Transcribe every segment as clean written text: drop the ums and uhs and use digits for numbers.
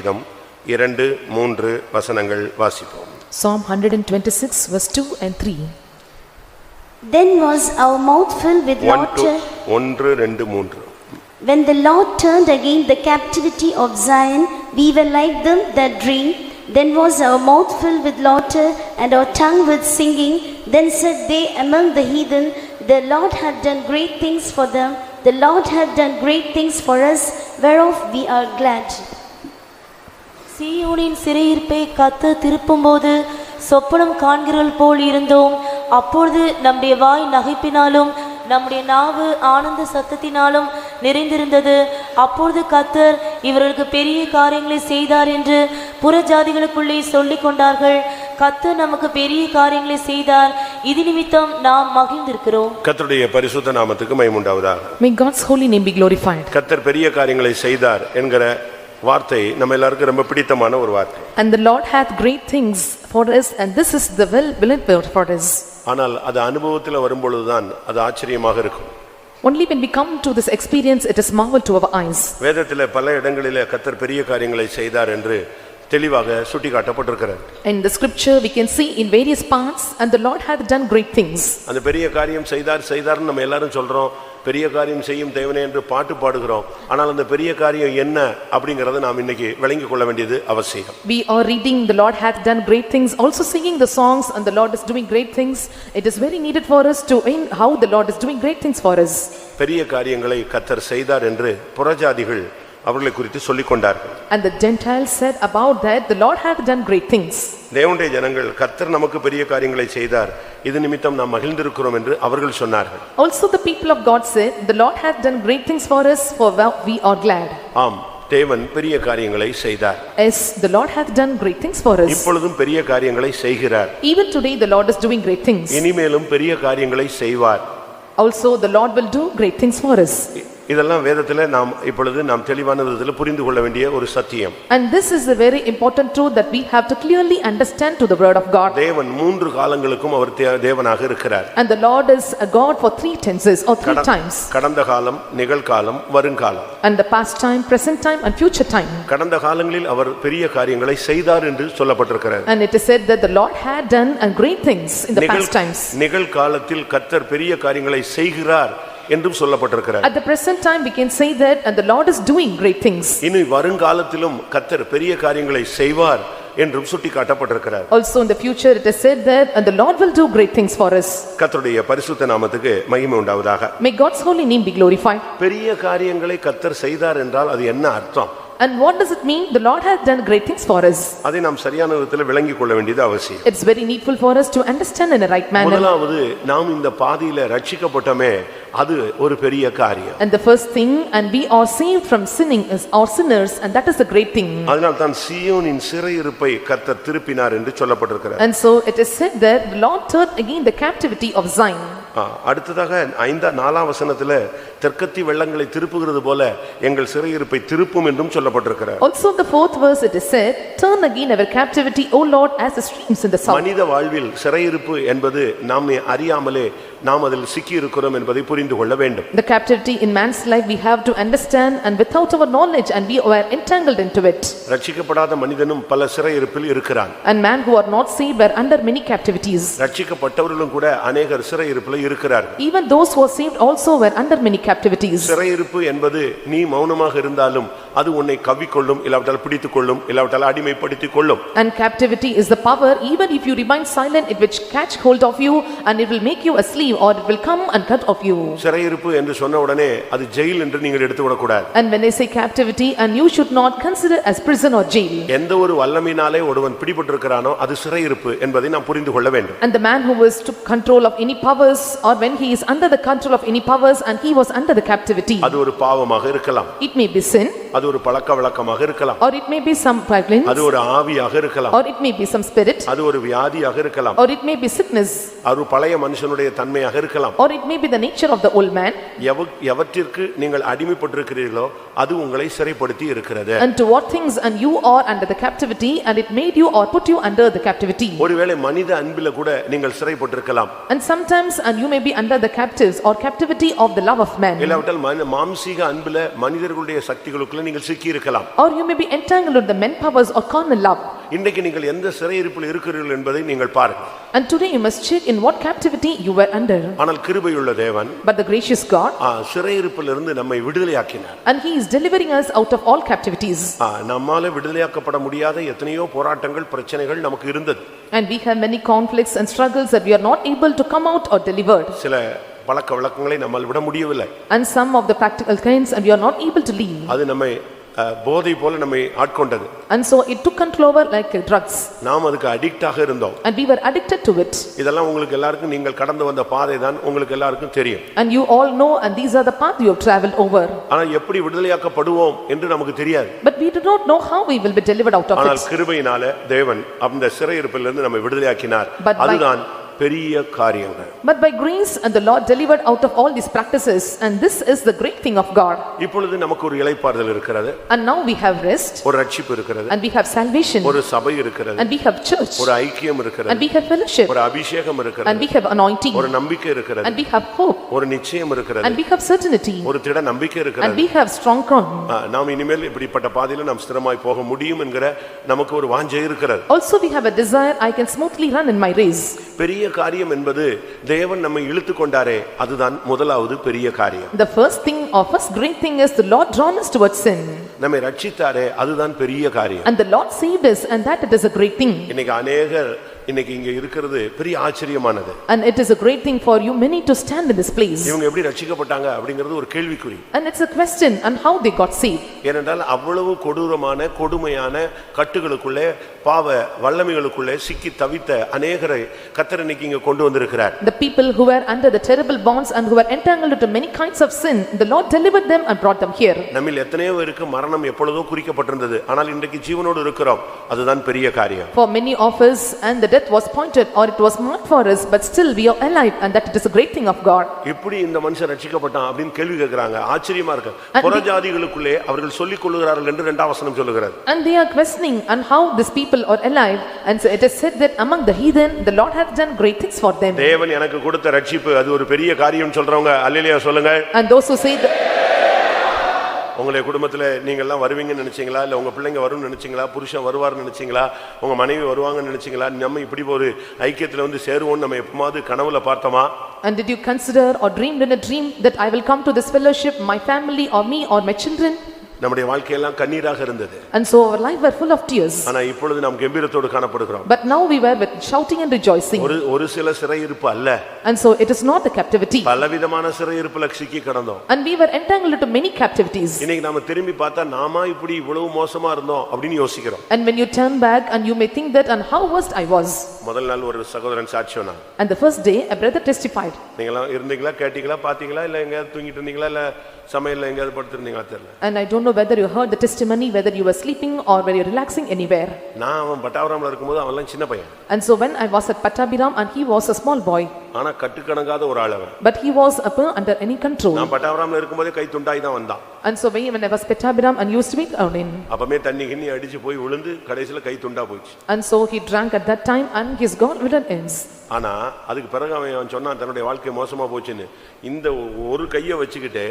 சங்கீதம் 2-3 வசனங்கள் வாசிப்போம். Psalm 126 verse 2 and 3. Then was our mouth filled with 1, laughter 2, 3. when the Lord turned again the captivity of Zion. We were like them that dream. Then was our mouth filled with laughter and our tongue with singing. Then said they among the heathen, the Lord hath done great things for them. The Lord hath done great things for us, whereof we are glad. சீயோனின் சிறையிருப்பை கர்த்தர் திருப்பும்போது சொப்பனம் காண்கிறவள் போல் இருந்தோம். அப்பொழுது நம்முடைய வாய் நகைப்பினாலும் நம்முடைய நாவு ஆனந்த சத்தத்தினாலும் நிறைந்திருந்தது. அப்பொழுது கர்த்தர் இவர்களுக்கு பெரிய காரியங்களை செய்தார் என்று புறஜாதிகளுக்குள்ளே சொல்லிக் கொண்டார்கள். கர்த்தர் நமக்கு பெரிய காரியங்களை செய்தார், இது நிமித்தம் நாம் மகிழ்ந்திருக்கிறோம். கர்த்தருடைய பரிசுத்த நாமத்துக்கு மகிமை உண்டாவதாக. May God's holy name be glorified. கர்த்தர் பெரிய காரியங்களை செய்தார் என்கிற வார்த்தை நம்ம எல்லாருக்கும் ரொம்ப பிடித்தமான ஒரு வார்த்தை. And the Lord hath great things for us, and this is the well-beloved word for us. ஆனால் அது அனுபவத்தில் வரும்பொழுதுதான் அது ஆச்சரியமாக இருக்கும். Only when we come to this experience it is marvel to our eyes. வேதத்தில் பல இடங்களிலே கர்த்தர் பெரிய காரியங்களை செய்தார் என்று தெளிவாக சுட்டிக்காட்டப்பட்டிருக்கிறது. In the scripture we can see in various parts, and the Lord hath done great things. அந்த பெரிய காரியம் செய்தார்னு நம்ம எல்லாரும் சொல்றோம். பெரிய காரியம் செய்யும் தேவனே என்று பாட்டு பாடுகிறோம். ஆனால் அந்த பெரிய காரியம் என்ன அப்படிங்கறதை நாம் இன்னைக்கு விளங்கிக் கொள்ள வேண்டியது அவசியம். We are reading the Lord hath done great things, also singing the songs, and the Lord is doing great things. It is very needed for us to know how the Lord is doing great things for us. பெரிய காரியங்களை கர்த்தர் செய்தார் என்று புறஜாதிகள் அவர்களை குறித்து சொல்லிக் கொண்டார்கள். And the Gentiles said about that, the Lord hath done great things. தேவனுடைய ஜனங்கள் கர்த்தர் நமக்கு பெரிய காரியங்களை செய்தார், இது நிமித்தம் நாம் மகிழ்ந்திருக்கிறோம் என்று அவர்கள் சொன்னார்கள். Also the people of God said, the Lord hath done great things for us, for we are glad. ஆம், தேவன் பெரிய காரியங்களை செய்தார். Yes, the Lord hath done great things for us. இப்பொழுதும் பெரிய காரியங்களை செய்கிறார். Even today the Lord is doing great things. இனிமேலும் பெரிய காரியங்களை செய்வார். Also the Lord will do great things for us. இதெல்லாம் வேதத்திலே நாம் இப்பொழுது நாம் தெளிவான விதத்தில் புரிந்து கொள்ள வேண்டிய ஒரு சத்தியம். And this is a very important truth that we have to clearly understand to the word of God. தேவன் 3 காலங்களுக்கும் அவர் தேவனாக இருக்கிறார். And the Lord is a God for 3 tenses or 3 times. கடந்த காலம், நிகழ்காலம், வருங்காலம். And the past time, present time and future time. கடந்த காலங்களில் அவர் பெரிய காரியங்களை செய்தார் என்று சொல்லப்பட்டிருக்கிறது. And it is said that the Lord had done great things in the past times. நிகழ்காலத்தில் கர்த்தர் பெரிய காரியங்களை செய்கிறார் என்றும் சொல்லப்பட்டிருக்கிறது. At the present time we can say that, and the Lord is doing great things. இனி வருங்காலத்திலும் கர்த்தர் பெரிய காரியங்களை செய்வார் என்றும் சுட்டிக்காட்டப்பட்டிருக்கிறது. Also in the future it is said that, and the Lord will do great things for us. கர்த்தருடைய பரிசுத்த நாமத்துக்கு மகிமை உண்டாவதாக. May God's holy name be glorified. பெரிய காரியங்களை கர்த்தர் செய்தார் என்றால் அது என்ன அர்த்தம்? And what does it mean? The Lord has done great things for us. அதை நாம் சரியான விதத்தில் விளங்கிக் கொள்ள வேண்டியது அவசியம். It's very needful for us to understand in a right manner. முதலாவது நாம் இந்த பாதையில ரட்சிக்கப்பட்டோமே, அது ஒரு பெரிய காரியம். And the first thing, and we are saved from sinning as our sinners, and that is a great thing. அதனால் தான் சீயோனின் சிறையிருப்பை கர்த்தர் திருப்பினார் என்று சொல்லப்பட்டிருக்கிறது. And so it is said that the Lord turned again the captivity of Zion. அடுத்ததாக 5-4 வசனத்துல தெற்கத்தி வெள்ளங்களை திருப்புகிறது போல எங்கள் சிறையிருப்பை திருப்பும் என்றும் சொல்லப்பட்டிருக்கிறது. Also the 4th verse it is said, turn again our captivity, O Lord, as the streams in the south. மனித வாழ்வில் சிறையிருப்பு என்பது நாமே அறியாமலே நாம் அதில் சிக்கி இருக்கிறோம் என்பதை புரிந்து கொள்ள வேண்டும். The captivity in man's life we have to understand, and without our knowledge and we are entangled into it. ரட்சிக்கப்படாத மனிதனும் பல சிறையிருப்பில் இருக்கிறான். And man who are not saved were under many captivities. ரட்சிக்கப்பட்டவர்களும் கூட अनेகர் சிறையிருப்பில் இருக்கிறார்கள். Even those who are saved also were under many captivities. சிறையிருப்பு என்பது நீ மௌனமாக இருந்தாலும் அது உன்னை கவ்விக்கொள்ளும், இல்லாவிட்டால் பிடித்துக்கொள்ளும், இல்லாவிட்டால் அடிமைப்படுத்திக் கொள்ளும். And captivity is the power, even if you remain silent, it will catch hold of you and it will make you a slave, or it will come and cut off you. சிறையிருப்பு என்று சொன்ன உடனே அது jail என்று நீங்கள் எடுத்து விட கூடாது. And when they say captivity, and you should not consider as prison or jail. எந்த ஒரு வல்லமையினாலே ஒருவன் பிடிபட்டிருக்கிறானோ அது சிறையிருப்பு என்பதை நாம் புரிந்து கொள்ள வேண்டும். And the man who was took control of any powers, or when he is under the control of any powers and he was under the captivity, அது ஒரு பாவமாக இருக்கலாம், it may be sin, அது ஒரு பழக்கவழக்கமாக இருக்கலாம், or it may be some violence, அது ஒரு ஆவியாக இருக்கலாம், or it may be some spirit, அது ஒரு வியாதியாக இருக்கலாம், or it may be sickness, அது பழைய மனுஷனுடைய தன்மையாக இருக்கலாம், or it may be the nature of the old man. எவற்றிற்கு நீங்கள் அடிமைப்பட்டிருக்கிறீர்களோ அது உங்களை சிறைப்படுத்தி இருக்கிறது. And to what things and you are under the captivity, and it made you or put you under the captivity. ஒருவேளை மனித அன்பில கூட நீங்கள் சிறைப்பட்டிருக்கலாம். And sometimes and you may be under the captives or captivity of the love of man. இல்லாவிட்டால் மாம்சீக அன்பில மனிதர்களுடைய சக்திகளுக்குள்ள நீங்கள் சிக்கி இருக்கலாம். Or you may be entangled with the men powers or carnal love. இன்றைக்கு நீங்கள் எந்த சிறையிருப்பில் இருக்கிறீர்கள் என்பதை நீங்கள் பாருங்கள். And today you must check in what captivity you were under. ஆனால் கிருபையுள்ள தேவன் But the gracious God, சிறையிருப்பிலிருந்து நம்மை விடுதலையாக்கினார். and he is delivering us out of all captivities. நம்மால விடுதலையாக்கப்பட முடியாத எத்தனையோ போராட்டங்கள் பிரச்சனைகள் நமக்கு இருந்தது. And we have many conflicts and struggles that we are not able to come out or delivered. சில பழக்க வழக்கங்களை நம்மால் விட முடியவில்லை. And some of the practical kinds and we are not able to leave. அது நம்மை போதை போல நம்மை ஆட்கொண்டது. And so it took control over like drugs. நாம் அதுக்கு அடிக்ட் ஆக இருந்தோம். And we were addicted to it. இதெல்லாம் உங்களுக்கு எல்லாருக்கும் நீங்கள் கடந்து வந்த பாதை தான் உங்களுக்கு எல்லாருக்கும் தெரியும். And you all know, and these are the path you have traveled over. ஆனா எப்படி விடுதலையாக்கப்படுவோம் என்று நமக்கு தெரியாது. But we do not know how we will be delivered out of it. ஆனால் கிருபையினால தேவன் அந்த சிறையிருப்பிலிருந்து நம்மை விடுதலையாக்கினார். அதுதான் பெரிய காரியங்கள். But by grace and the Lord delivered out of all these practices, and this is the great thing of God. இப்பொழுது நமக்கு ஒரு இளைப்பாறுதல் இருக்கிறது. And now we have rest. ஒரு ரட்சிப்பு இருக்கிறது. And we have salvation. ஒரு சபை இருக்கிறது. And we have church. ஒரு ஐக்கியம் இருக்கிறது. And we have fellowship. ஒரு அபிஷேகம் இருக்கிறது. And we have anointing. ஒரு நம்பிக்கை இருக்கிறது. And we have hope. ஒரு நிச்சயம் இருக்கிறது. And we have certainty. ஒரு திட நம்பிக்கை இருக்கிறது. And we have strong crown. நாம் இனிமேல் இப்படிப்பட்ட பாதையில நாம் ஸ்திரமாய் போக முடியும் என்கிற நமக்கு ஒரு வாஞ்சை இருக்கிறது. Also we have a desire, I can smoothly run in my race. பெரிய காரியம் என்பது தேவன் நம்மை இழுத்து கொண்டாரே, அதுதான் முதலாவது பெரிய காரியம். The first thing or first great thing is the Lord drawn us towards sin. நம்மை ரட்சித்தாரே, அதுதான் பெரிய காரியம். And the Lord saved us, and that it is a great thing. இன்னைக்கு அநேகர் இன்னைக்கு இங்க இருக்கிறது பெரிய ஆச்சரியமானது. And it is a great thing for you many to stand in this place. இவங்க எப்படி ரட்சிக்கப்பட்டாங்க அப்படிங்கிறது ஒரு கேள்விக்குறி. And it's a question on how they got saved. ஏனென்றால் அவ்வளவு கொடூரமான கொடுமையான கட்டுகளுக்குள்ளே பாவ வல்லமைகளுக்குள்ளே சிக்கி தவித்த அநேகரை கர்த்தர் இன்னைக்கு இங்க கொண்டு வந்திருக்கிறார். The people who were under the terrible bonds and who were entangled into many kinds of sin, the Lord delivered them and brought them here. நம்மில் எத்தனையோ பேருக்கு மரணம் எப்பொழுதோ குறிக்கப்பட்டிருந்தது, ஆனால் இன்றைக்கு ஜீவனோடு இருக்கிறோம், அதுதான் பெரிய காரியம். For many of us, and the death was pointed or it was marked for us, but still we are alive, and that it is a great thing of God. எப்படி இந்த மனுஷன் ரட்சிக்கப்பட்டான் அப்படினு கேள்வி கேக்குறாங்க. ஆச்சரியமா இருக்கு. புறஜாதிகளுக்குள்ளே அவர்கள் சொல்லிக் கொள்ளுகிறார்கள் என்று இரண்டாம் வசனம் சொல்லுகிறது. And they are questioning on how these people are alive, and so it is said that among the heathen the Lord hath done great things for them. தேவன் எனக்கு கொடுத்த ரட்சிப்பு அது ஒரு பெரிய காரியம் சொல்றவங்க அல்லேலூயா சொல்லுங்க. And those who say that உங்களுடைய குடும்பத்துல நீங்க எல்லாம் வருவீங்கன்னு நினைச்சீங்களா, இல்ல உங்க பிள்ளைங்க வரும்னு நினைச்சீங்களா, புருஷன் வருவார்னு நினைச்சீங்களா, உங்க மனைவி வருவாங்கன்னு நினைச்சீங்களா, நம்ம இப்படி ஒரு ஐக்கியத்துல வந்து சேருவோம்னு நம்ம எப்பமாவது கனவுல பார்த்தோமா? And did you consider or dreamed in a dream that I will come to this fellowship, my family or me or my children? நம்முடைய வாழ்க்கையெல்லாம் கண்ணீராக இருந்தது. And so our life were full of tears. ஆனா இப்பொழுது நாம் கம்பீரத்தோடு காணப்படுகிறோம். But now we were with shouting and rejoicing. ஒரு சில சிறையிருப்பு அல்ல. And so it is not the captivity. பலவிதமான சிறையிருப்புல சிக்கி கடந்தோம். And we were entangled into many captivities. இன்னைக்கு நாம திரும்பி பார்த்தா நாமா இப்படி இவ்வளவு மோசமா இருந்தோம் அப்படினு யோசிக்கிறோம். And when you turn back and you may think that and how worst I was. முதல் நாள் ஒரு சகோதரன் சாட்சி சொன்னான். And the first day a brother testified. நீங்க இருந்தீங்களா, கேட்டீங்களா, பாத்தீங்களா, இல்ல எங்க தூங்கிட்டு இருந்தீங்களா, இல்ல சமையல்ல எங்கயாவது படுத்துறீங்களா தெரியல. And I don't know whether you heard the testimony, whether you were sleeping or were you relaxing anywhere. நான் அவன் பட்டாவரம்ல இருக்கும்போது அவன்லாம் சின்ன பையன். And so when I was at Pattabiram and he was a small boy. ஆனா கட்டுக்கணங்காத ஒரு ஆள் அவன். But he was under any control. நான் பட்டாவரம்ல இருக்கும்போதே கை துண்டாய் தான் வந்தான். And so when I was Pattabiram and used to be out in. அப்பமே தண்ணி கிண்ணி அடிச்சு போய் விழுந்து கடைசில கை துண்டா போச்சு. And so he drank at that time and his God within ends. ஆனா அதுக்கு பிறகு அவன் சொன்னான் தன்னுடைய வாழ்க்கை மோசமா போச்சுன்னு. இந்த ஒரு கையை வச்சுக்கிட்டு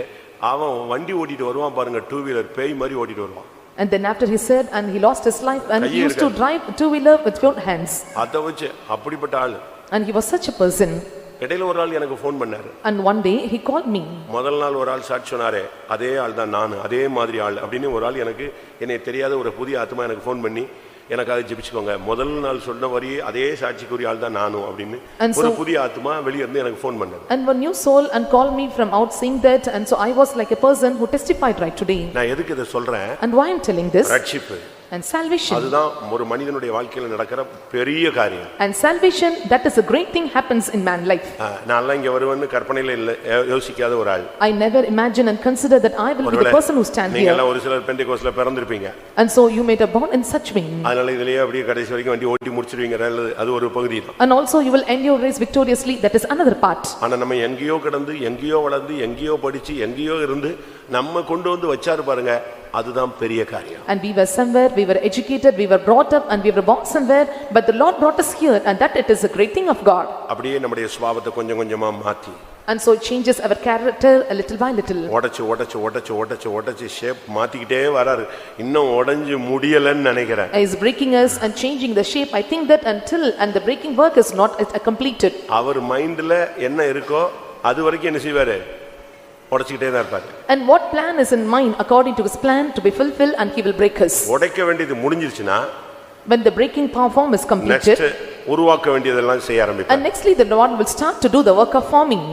அவன் வண்டி ஓட்டிட்டு வருவான் பாருங்க, டூ வீலர் பேய் மாதிரி ஓட்டிட்டு வருவான். And then after he said and he lost his life and he used to drive two wheeler with both hands. அத வச்சு அப்படிப்பட்ட ஆளு. And he was such a person. இடையில ஒரு ஆள் எனக்கு ஃபோன் பண்ணாரு. And one day he called me. முதல் நாள் ஒரு ஆள் சாட்சி சொன்னாரே, அதே ஆள் தான் நான், அதே மாதிரி ஆள் அப்படின்னு ஒரு ஆள் எனக்கு என்னை தெரியாத ஒரு புதிய ஆத்மா எனக்கு ஃபோன் பண்ணி எனக்காக ஜெபிச்சுக்கோங்க, முதல் நாள் சொன்ன வரியே அதே சாட்சிக்குரிய ஆள் தான் நானும் அப்படின்னு ஒரு புதிய ஆத்மா வெளிய இருந்து எனக்கு ஃபோன் பண்ணாரு. And one new soul and called me from out saying that, and so I was like a person who testified right today. நான் எதுக்கு இத சொல்றேன்? And why I'm telling this? ரட்சிப்பு and salvation. அதுதான் ஒரு மனிதனுடைய வாழ்க்கையில நடக்கிற பெரிய காரியம். And salvation, that is a great thing happens in man life. நான்லாம் இங்க வருவேன்னு கற்பனையில இல்ல, யோசிக்காத ஒரு ஆள். I never imagine and consider that I will be the person who stand here. நீங்க எல்லாம் ஒரு சிலர் பெந்தெகோஸ்ட்ல பிறந்திருப்பீங்க. And so you made a born in such way. அதனால இதுலயே அப்படியே கடைசி வரைக்கும் வண்டி ஓட்டி முடிச்சிடுவீங்க, அது ஒரு பகுதி தான். And also you will end your race victoriously, that is another part. ஆனா நம்ம எங்கேயோ கடந்து எங்கேயோ வளர்ந்து எங்கேயோ படிச்சு எங்கேயோ இருந்து நம்ம கொண்டு வந்து வச்சாரு பாருங்க, அதுதான் பெரிய காரியம். And we were somewhere, we were educated, we were brought up and we were born somewhere, but the Lord brought us here, and that it is a great thing of God. அப்படியே நம்முடைய சுபாவத்தை கொஞ்சம் கொஞ்சமா மாத்தி And so it changes our character a little by little. உடைச்சு உடைச்சு உடைச்சு உடைச்சு உடைச்சு ஷேப் மாத்திக்கிட்டே வராரு. இன்னும் உடைஞ்சு முடியலன்னு நினைக்கிறேன். He is breaking us and changing the shape. I think that until and the breaking work is not completed. அவர் மைண்ட்ல என்ன இருக்கோ அது வரைக்கும் என்ன செய்வாரு? உடைச்சிட்டே தான் இருப்பாரு. And what plan is in mind according to his plan to be fulfilled, and he will break us. உடைக்க வேண்டியது முடிஞ்சிருச்சுனா when the breaking form is completed, next உருவாக்க வேண்டியதெல்லாம் செய்ய ஆரம்பிப்பார். and nextly the Lord will start to do the work of forming.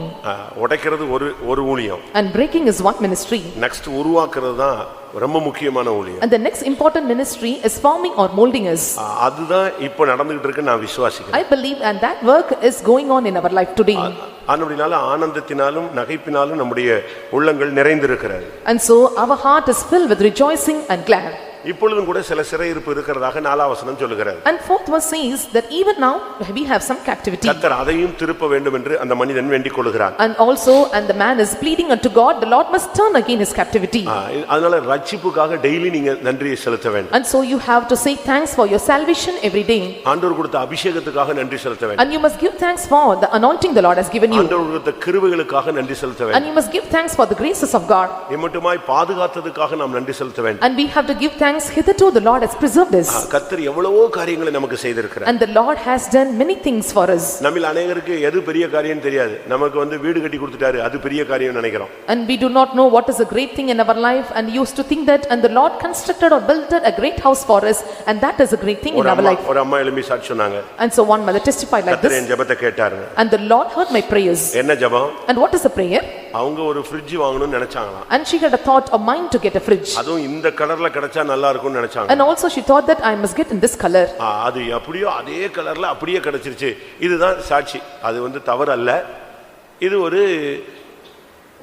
உடைக்கிறது ஒரு ஊழியம். And breaking is one ministry. next உருவாக்குறது தான் ரொம்ப முக்கியமான ஊழியம். And the next important ministry is forming or molding us. அதுதான் இப்போ நடந்துகிட்டு இருக்கு நான் விசுவாசிக்கிறேன். I believe and that work is going on in our life today. ஆனபடினால ஆனந்தத்தினாலும் நகைப்பினாலும் நம்முடைய உள்ளங்கள் நிறைந்திருக்கிறது. And so our heart is filled with rejoicing and glad. இப்பொழுதும் கூட சில சிறையிருப்பு இருக்கிறதாக 4ஆம் வசனம் சொல்லுகிறது. And 4th verse says that even now we have some captivity. கர்த்தர் அதையும் திருப்ப வேண்டும் என்று அந்த மனிதன் வேண்டிக் கொள்கிறான். And also and the man is pleading unto God, the Lord must turn again his captivity. அதனால ரட்சிப்புக்காக டெய்லி நீங்க நன்றியை செலுத்த வேண்டும். And so you have to say thanks for your salvation every day. ஆண்டவர் கொடுத்த அபிஷேகத்துக்காக நன்றி செலுத்த வேண்டும். And you must give thanks for the anointing the Lord has given you. ஆண்டவர் கொடுத்த கிருபைகளுக்காக நன்றி செலுத்த வேண்டும். And you must give thanks for the graces of God. இம்மட்டுமாய் பாதுகாத்ததுக்காக நாம் நன்றி செலுத்த வேண்டும். And we have to give thanks hitherto the Lord has preserved us. கர்த்தர் எவ்வளவோ காரியங்களை நமக்கு செய்திருக்கிறார். And the Lord has done many things for us. நம்மில் அநேகருக்கு எது பெரிய காரியம் தெரியாது. நமக்கு வீடு கட்டி கொடுத்துட்டாரு அது பெரிய காரியம் நினைக்கிறோம். And we do not know what is a great thing in our life, and used to think that and the Lord constructed or built a great house for us, and that is a great thing in our life. ஒரு அம்மா எழும்பி சாட்சி சொன்னாங்க. And so one mother testified like கர்த்தர் this. என் ஜெபத்தை கேட்டாரு. And the Lord heard my prayers. என்ன ஜெபம்? And what is the prayer? அவங்க ஒரு ஃப்ரிட்ஜ் வாங்கணும்னு நினைச்சாங்களாம். And she had a thought of mind to get a fridge. அதுவும் இந்த கலர்ல கிடைச்சா நல்லா இருக்கும்னு நினைச்சாங்க. And also she thought that I must get in this color. அது அப்படியே அதே கலர்ல அப்படியே கிடைச்சிருச்சு. இதுதான் சாட்சி. அது தவறு அல்ல. இது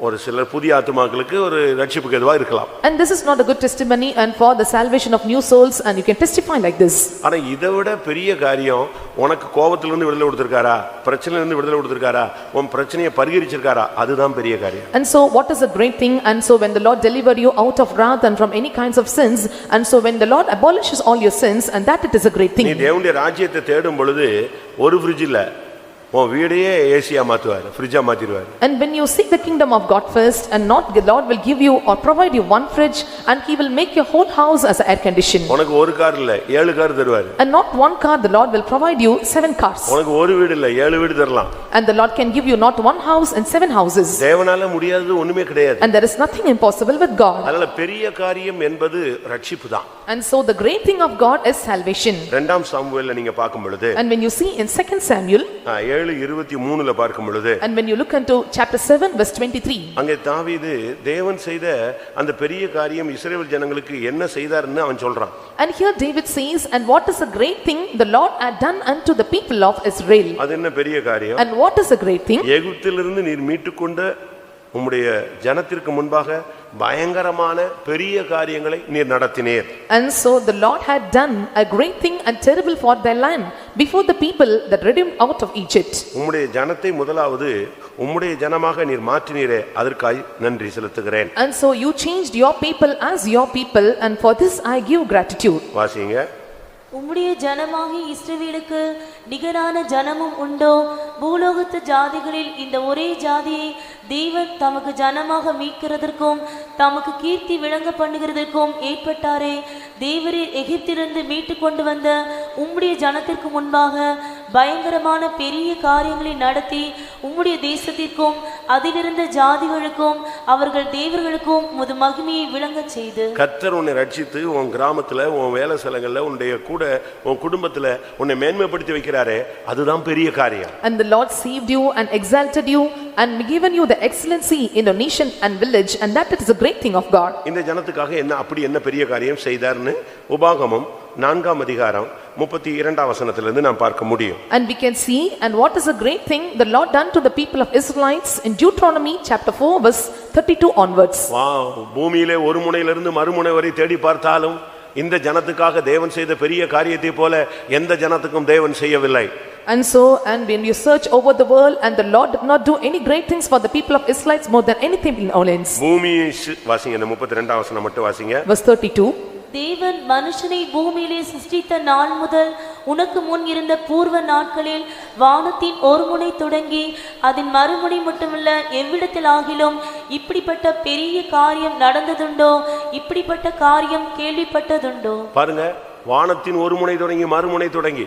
ஒரு சிலர் புதிய ஆத்துமாக்களுக்கு ஒரு ரட்சிப்புக்கு எதுவா இருக்கலாம். And this is not a good testimony and for the salvation of new souls, and you can testify like this. ஆனா இதைவிட பெரிய காரியம் உனக்கு கோபத்துல இருந்து விடுதலை கொடுத்திருக்காரா, பிரச்சனையில இருந்து விடுதலை கொடுத்திருக்காரா, உன் பிரச்சனையை பரிகரிச்சிருக்காரா, அதுதான் பெரிய காரியம். And so what is a great thing? And so when the Lord deliver you out of wrath and from any kinds of sins, and so when the Lord abolishes all your sins, and that it is a great thing. நீ தேவனுடைய ராஜ்யத்தை தேடும் பொழுது ஒரு fridge இல்ல, உன் வீடையே Asia மாத்துவாரு, ஃப்ரிட்ஜா மாத்திடுவாரு. And when you seek the kingdom of God first, and not the Lord will give you or provide you one fridge, and he will make your whole house as air condition. உனக்கு ஒரு car இல்ல 7 car தருவாரு. And not one car, the Lord will provide you 7 cars. உனக்கு ஒரு வீடு இல்ல 7 வீடு தரலாம். And the Lord can give you not one house and 7 houses. தேவனால முடியாதது ஒண்ணுமே கிடையாது. And there is nothing impossible with God. அதனால பெரிய காரியம் என்பது ரட்சிப்பு தான். And so the great thing of God is salvation. 2ஆம் சாமுவேல்ல நீங்க பார்க்கும் பொழுது, And when you see in 2 Samuel 7:23ல பார்க்கும் பொழுது, and when you look into chapter 7 verse 23, அங்கே தாவீது தேவன் செய்த அந்த பெரிய காரியம் இஸ்ரவேல் ஜனங்களுக்கு என்ன செய்தார்னு அவன் சொல்றான். and here David says, and what is a great thing the Lord had done unto the people of Israel. அது என்ன பெரிய காரியம்? And what is a great thing? எகிப்திலிருந்து நீர் மீட்டுக்கொண்ட உம்முடைய ஜனத்திற்கு முன்பாக பயங்கரமான பெரிய காரியங்களை நீர் நடத்தினீர். And so the Lord had done a great thing and terrible for their land before the people that redeemed out of Egypt. உம்முடைய ஜனத்தை முதலாவது உம்முடைய ஜனமாக நீர் மாற்றினீரே, அதற்காய் நன்றி செலுத்துகிறேன். And so you changed your people as your people, and for this I give gratitude. வாசிங்க. உம்முடைய ஜனமாகி இஸ்ரவேலுக்கு நிகரான ஜனமும் உண்டோ? பூலோகத்து ஜாதிகளில் இந்த ஒரே ஜாதியை தேவன் தமக்கு ஜனமாக மீட்கிறதற்கும் தமக்கு கீர்த்தி விளங்க பண்ணுகிறதற்கும் ஏற்பட்டாரே. தேவரீர் எகிப்திலிருந்து மீட்டு கொண்டு வந்த உம்முடைய ஜனத்திற்கு முன்பாக பயங்கரமான பெரிய காரியங்களை நடத்தி உம்முடைய தேசத்திற்கும் அதிலிருந்த ஜாதிகளுக்கும் அவர்கள் தேவர்களுக்கும் உமது மகிமையை விளங்க செய்து, கர்த்தர் உன்னை ரட்சித்து உன் கிராமத்துல உன் வேலை ஸ்தலங்கள்ல உன்னுடைய கூட உன் குடும்பத்துல உன்னை மேன்மைப்படுத்தி வைக்கிறாரே, அதுதான் பெரிய காரியம். And the Lord saved you and exalted you and given you the excellency in a nation and village, and that it is a great thing of God. இந்த ஜனத்துக்காக என்ன பெரிய காரியம் செய்தார்னு உபாகமம் 4ஆம் அதிகாரம் 32ஆம் வசனத்திலிருந்து நாம் பார்க்க முடியும். And we can see and what is a great thing the Lord done to the people of Israelites in Deuteronomy chapter 4 verse 32 onwards. பூமியிலே ஒரு முனையிலிருந்து மறுமுனை வரை தேடி பார்த்தாலும் இந்த ஜனத்துக்காக தேவன் செய்த பெரிய காரியத்தை போல எந்த ஜனத்துக்கும் தேவன் செய்யவில்லை. And so, and when you search over the world, and the Lord did not do any great things for the people of Israelites more than anything in all ends. பூமியை வாசிங்க, இந்த 32ஆம் வசனம் மட்டும் வாசிங்க. Verse 32. தேவன் மனுஷனை பூமியிலே சிருஷ்டித்த நாள் முதல் உனக்கு முன் இருந்த பூர்வ நாட்களில் வானத்தின் ஒரு முனை தொடங்கி அதன் மறுமுனை மட்டுமல்ல எவ்விடத்தில் ஆகிலும் இப்படிப்பட்ட பெரிய காரியம் நடந்ததுண்டோ, இப்படிப்பட்ட காரியம் கேள்விப்பட்டதுண்டோ? பாருங்க, வானத்தின் ஒரு முனை தொடங்கி மறுமுனை தொடங்கி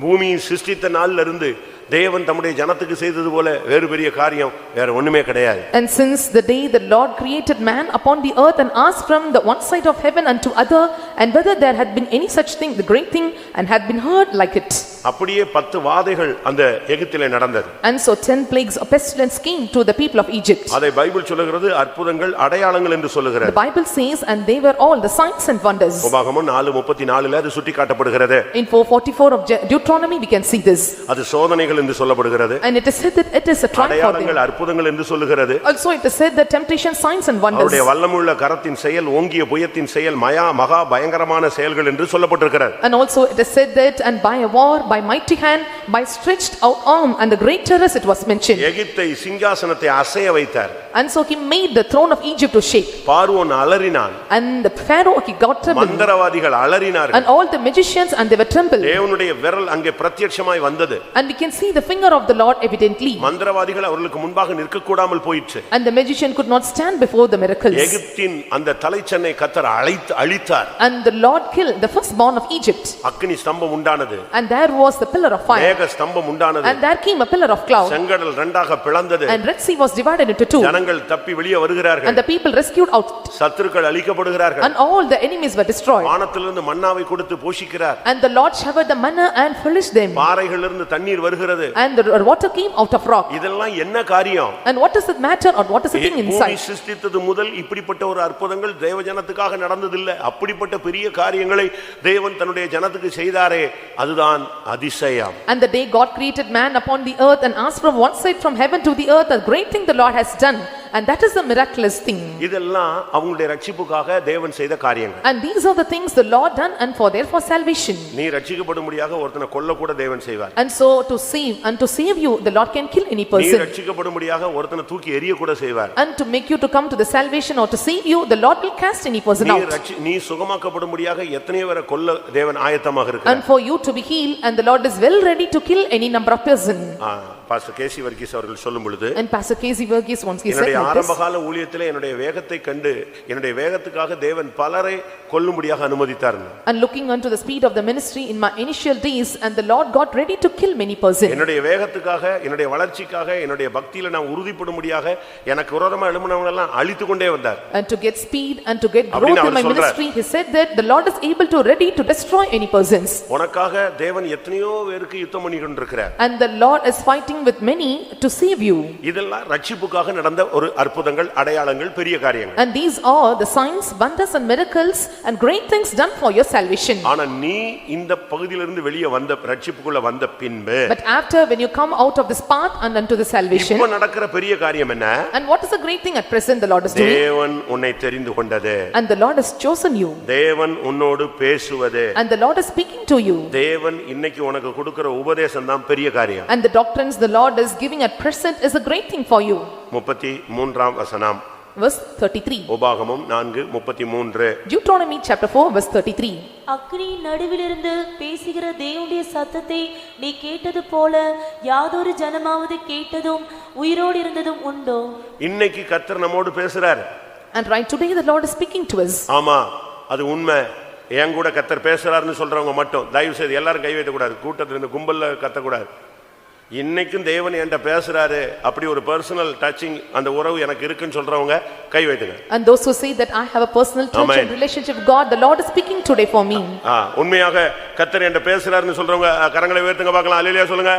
பூமியை சிருஷ்டித்த நாள்ல இருந்து தேவன் தம்முடைய ஜனத்துக்கு செய்தது போல வேறு பெரிய காரியம் வேற ஒண்ணுமே கிடையாது. And since the day the Lord created man upon the earth and asked from the one side of heaven unto other, and whether there had been any such thing, the great thing, and had been heard like it. அப்படியே 10 வாதைகள் அந்த எகிப்திலே நடந்தது. And so 10 plagues of pestilence came to the people of Egypt. அதை Bible சொல்லுகிறது அற்புதங்கள் அடையாளங்கள் என்று சொல்லுகிறது. The Bible says, and they were all the signs and wonders. உபாகமம் 4:34 அது சுட்டி காட்டப்படுகிறது. In 4:44 of Deuteronomy we can see this. அது சோதனைகள் என்று சொல்லப்படுகிறது. And it is said that it is a trial for them. அடையாளங்கள் அற்புதங்கள் என்று சொல்லுகிறது. Also it is said that temptation, signs and wonders. அவருடைய வல்லமையுள்ள கரத்தின் செயல், ஓங்கிய புயத்தின் செயல், மகா பயங்கரமான செயல்கள் என்று சொல்லப்பட்டிருக்கிறது. And also it is said that, and by a war, by mighty hand, by stretched out arm, and the great terrors it was mentioned. எகிப்தை சிங்காசனத்தை அசைய வைத்தார். And so he made the throne of Egypt to shake. பார்வோன் அலறினான். And the Pharaoh he got trembled. மந்திரவாதிகள் அலறினார்கள். And all the magicians and they were trembled. தேவனுடைய விரல் அங்கே பிரத்யட்சமாய் வந்தது. And we can see the finger of the Lord evidently. மந்திரவாதிகள் அவர்களுக்கு முன்பாக நிற்க கூடாமல் போயிற்று. And the magician could not stand before the miracles. எகிப்தின் அந்த தலைச்சன்னை கர்த்தர் அழித்தார். And the Lord killed the firstborn of Egypt. அக்கினி ஸ்தம்பம் உண்டானது. And there was the pillar of fire. மேக ஸ்தம்பம் உண்டானது. And there came a pillar of cloud. செங்கடல் இரண்டாக பிளந்தது. And Red Sea was divided into two. ஜனங்கள் தப்பி வெளியே வருகிறார்கள். And the people rescued out. சத்துருக்கள் அழிக்கப்படுகிறார்கள். And all the enemies were destroyed. வானத்திலிருந்து மன்னாவை கொடுத்து போஷிக்கிறார். And the Lord showered the manna and furnished them. பாறைகளிலிருந்து தண்ணீர் வருகிறது. And the water came out of rock. இதெல்லாம் என்ன காரியம்? And what is the matter, or what is the thing inside? பூமி சிருஷ்டித்தது முதல் இப்படிப்பட்ட ஒரு அற்புதங்கள் தேவ ஜனத்துக்காக நடந்ததில்லை. அப்படிப்பட்ட பெரிய காரியங்களை தேவன் தன்னுடைய ஜனத்துக்கு செய்தாரே, அதுதான் அதிசயம். And the day God created man upon the earth and asked from one side from heaven to the earth, a great thing the Lord has done. And that is the miraculous thing. இதெல்லாம் அவங்களுடைய ரட்சிப்புக்காக தேவன் செய்த காரியங்கள். And these are the things the Lord done and for therefore salvation. நீ ரட்சிக்கப்படும்படியாக ஒருத்தனை கொல்ல கூட தேவன் செய்வார். And so to save you, the Lord can kill any நீ person. ரட்சிக்கப்படும்படியாக ஒருத்தனை தூக்கி எறிய கூட செய்வார். And to make you to come to the salvation or to save you, the Lord will cast any person out. நீ சுகமாக்கப்படும்படியாக எத்தனை பேரை கொல்ல தேவன் ஆயத்தமாக இருக்கிறார். And for you to be healed, and the Lord is well ready to kill any number of person. Pastor KC Varghese அவர்கள் சொல்லும் பொழுது, And Pastor Casey Verghese once he said like this. ஆரம்பகால ஊழியத்திலே என்னுடைய வேகத்தை கண்டு என்னுடைய வேகத்துக்காக தேவன் பலரை கொல்லும்படியாக அனுமதித்தார். And looking unto the speed of the ministry in my initial days, and the Lord got ready to kill many persons. என்னுடைய வேகத்துக்காக, என்னுடைய வளர்ச்சிக்காக, என்னுடைய பக்தியில நான் உறுதிப்படும்படியாக எனக்கு விரோதமா எழும்பினவங்க எல்லாம் அழித்து கொண்டே வந்தார். And to get speed and to get growth in my ministry, he said that the Lord is able to ready to destroy any persons. உனக்காக தேவன் எத்தனையோ பேருக்கு யுத்தம் பண்ணி கொண்டிருக்கிறார். And the Lord is fighting with many to save you. இதெல்லாம் ரட்சிப்புக்காக நடந்த ஒரு அற்புதங்கள், அடையாளங்கள், பெரிய காரியங்கள். And these are the signs, wonders and miracles and great things done for your salvation. ஆனா நீ இந்த பகுதியிலிருந்து வெளியே வந்த ரட்சிப்புக்குள்ள வந்த பின்பு, But after when you come out of this path and unto the salvation, இப்ப நடக்கிற பெரிய காரியம் என்ன? and what is the great thing at present the Lord is doing? தேவன் உன்னை தெரிந்து கொண்டது. And the Lord has chosen you. தேவன் உன்னோடு பேசுவது. And the Lord is speaking to you. தேவன் இன்னைக்கு உனக்கு கொடுக்கிற உபதேசம் தான் பெரிய காரியம். And the doctrines the Lord is giving at present is a great thing for you. 33ஆம் வசனம். Verse 33. உபாகமம் 4:33. Deuteronomy chapter 4 verse 33. அக்கினி நடுவிலிருந்து பேசுகிற தேவனுடைய சத்தத்தை நீ கேட்டது போல யாதொரு ஜனமாவது கேட்டதும் உயிரோடு இருந்ததும் உண்டோ? இன்னைக்கு கர்த்தர் நம்மோடு பேசுறார். And right today the Lord is speaking to us. ஆமா, அது உண்மை. என் கூட கர்த்தர் பேசுறாருன்னு சொல்றவங்க மட்டும் தயவு செய்து எல்லாரும் கை வைக்க கூடாது. கூட்டத்துல இருந்து கும்பல்ல கத்தக்கூடாது. இன்னைக்கும் தேவன் என்கிட்ட பேசுறாரு, அப்படி ஒரு பர்சனல் டச்சிங் அந்த உறவு எனக்கு இருக்குன்னு சொல்றவங்க கை வைத்துங்க. And those who say that I have a personal touch and relationship with God, the Lord is speaking today for me. உண்மையாக கர்த்தர் என்கிட்ட பேசுறாருன்னு சொல்றவங்க கரங்களை உயர்த்துங்க பார்க்கலாம். அல்லேலூயா சொல்லுங்க.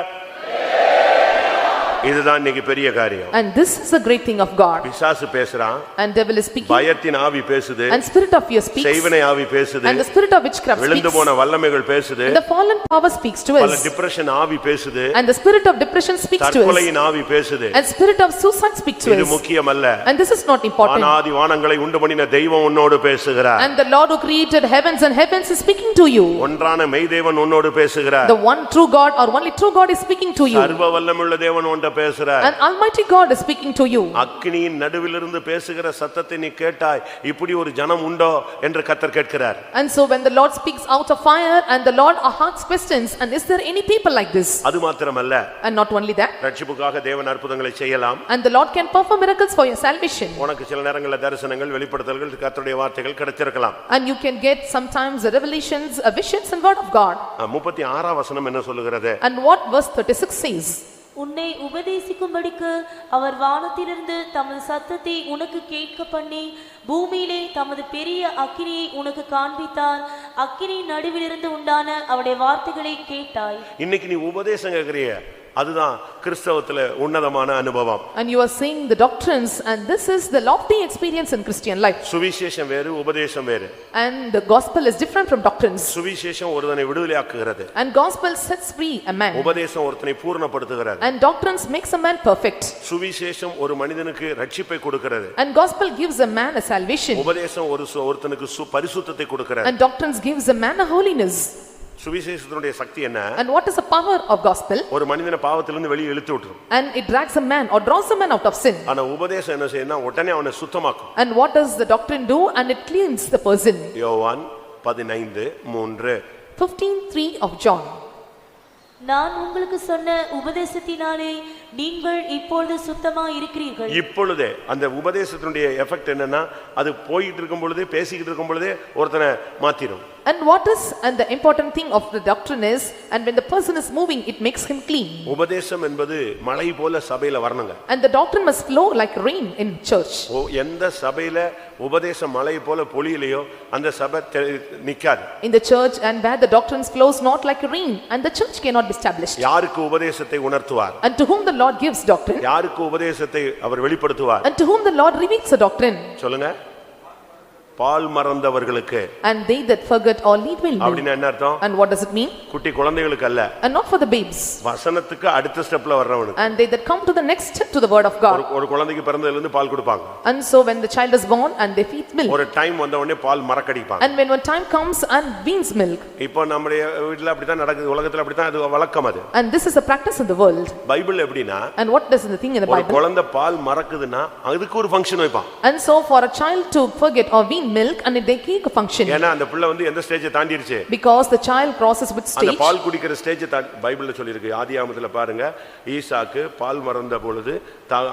இதுதான் இன்னைக்கு பெரிய காரியம். And this is a great thing of God. பிசாசு பேசுறான். And devil is speaking. பயத்தின் ஆவி பேசுது. And spirit of fear speaks. செய்வினை ஆவி பேசுது. And the spirit of witchcraft speaks. விழுந்து போன வல்லமைகள் பேசுது. And the fallen power speaks to பல us. டிப்ரஷன் ஆவி பேசுது. And the spirit of depression speaks to us. தற்கொலையின் ஆவி பேசுது. And spirit of suicide speaks to us. இது முக்கியமல்ல. And this is not important. வானாதி வானங்களை உண்டு பண்ணின தெய்வம் உன்னோடு பேசுகிறார். And the Lord who created heavens and heavens is speaking to you. ஒன்றான மெய் தேவன் உன்னோடு பேசுகிறார். The one true God or only true God is speaking to you. சர்வ வல்லமையுள்ள தேவன் உன்னை பேசுறார். And Almighty God is speaking to you. அக்கினியின் நடுவிலிருந்து பேசுகிற சத்தத்தை நீ கேட்டாய், இப்படி ஒரு ஜனம் உண்டோ என்று கர்த்தர் கேட்கிறார். And so when the Lord speaks out of fire and the Lord asks questions, and is there any people like this? அது மாத்திரமல்ல, And not only that, ரட்சிப்புக்காக தேவன் அற்புதங்களை செய்யலாம். and the Lord can perform miracles for your salvation. உனக்கு சில நேரங்களில் தரிசனங்கள், வெளிப்படுத்தல்கள், கர்த்தருடைய வார்த்தைகள் கிடைச்சிருக்கலாம். And you can get sometimes revelations, visions and word of God. 36ஆம் வசனம் என்ன சொல்லுகிறது? And what verse 36 says? உன்னை உபதேசிக்கும்படிக்கு அவர் வானத்திலிருந்து தமது சத்தத்தை உனக்கு கேட்க பண்ணி பூமியிலே தமது பெரிய அக்கினியை உனக்கு காண்பித்தார். அக்கினி நடுவிலிருந்து உண்டான அவருடைய வார்த்தைகளை கேட்டாய். இன்னைக்கு நீ உபதேசம் கேட்கிறிய, அதுதான் கிறிஸ்தவத்துல உன்னதமான அனுபவம். And you are seeing the doctrines, and this is the lofty experience in Christian life. சுவிசேஷம் வேறு, உபதேசம் வேறு. And the gospel is different from doctrines. சுவிசேஷம் ஒருவனை விடுதலையாக்குகிறது. And gospel sets free a man. உபதேசம் ஒருத்தனை பூர்ணப்படுத்துகிறது. And doctrines makes a man perfect. சுவிசேஷம் ஒரு மனிதனுக்கு ரட்சிப்பை கொடுக்கிறது. And gospel gives a man a salvation. உபதேசம் ஒருத்தனுக்கு பரிசுத்தத்தை கொடுக்கிறது. And doctrines gives a man a holiness. சுவிசேஷத்தினுடைய சக்தி என்ன? And what is the power of gospel? ஒரு மனிதனை பாவத்திலிருந்து வெளியே இழுத்து விட்டுரும். And it drags a man or draws a man out of sin. ஆனா உபதேசம் என்ன செய்யும்னா உடனே அவனை சுத்தமாக்கும். And what does the doctrine do? And it cleans the person. யோவான் 15:3. 15:3 of John. நான் உங்களுக்கு சொன்ன உபதேசத்தினாலே நீங்கள் இப்பொழுது சுத்தமாக இருக்கிறீர்கள். இப்பொழுதே அந்த உபதேசத்தினுடைய எஃபெக்ட் என்னன்னா, அது போயிட்டு இருக்கும் பொழுதே, பேசிக்கிட்டு இருக்கும் பொழுதே ஒருத்தனை மாத்திரும். And what is and the important thing of the doctrine is, and when the person is moving, it makes him clean. உபதேசம் என்பது மழை போல சபையில வரணுங்க. And the doctrine must flow like rain in church. எந்த சபையில உபதேசம் மழை போல பொழியலையோ அந்த சபை நிக்காது. In the church and where the doctrines flows not like rain, and the church cannot be established. யாருக்கு உபதேசத்தை உணர்த்துவார்? And to whom the Lord gives doctrine. யாருக்கு உபதேசத்தை அவர் வெளிப்படுத்துவார்? And to whom the Lord reveals the doctrine. சொல்லுங்க. பால் மறந்தவர்களுக்கு. And they that forget or lead will. அப்படினா என்ன அர்த்தம்? And what does it mean? குட்டி குழந்தைகளுக்கு அல்ல. And not for the babes. வசனத்துக்கு அடுத்த ஸ்டெப்ல வர்றவனுக்கு. And they that come to the next step to the word of God. ஒரு குழந்தைக்கு பிறந்ததிலிருந்து இருந்து பால் கொடுப்பாங்க. And so when the child is born and they feed milk. ஒரு டைம் வந்த உடனே பால் மறக்கடிப்பாங்க. And when one time comes and weans milk. இப்போ நம்ம வீட்ல அப்படி தான் நடக்குது, உலகத்துல அப்படி தான், அது வழக்கம் அது. And this is a practice in the world. Bible எப்படினா? And what does the thing in the Bible? ஒரு குழந்தை பால் மறக்குதுன்னா அதுக்கு ஒரு ஃபங்க்ஷன் வைப்பான். And so for a child to forget or wean milk, and they take a function. ஏன்னா அந்த பிள்ளை வந்து எந்த ஸ்டேஜை தாண்டிருச்சு? Because the child crosses with stage. அந்த பால் குடிக்கிற ஸ்டேஜை பைபிள்ல சொல்லிருக்கு. ஆதியாகமத்துல பாருங்க, ஈசாக்கு பால் மறந்த பொழுது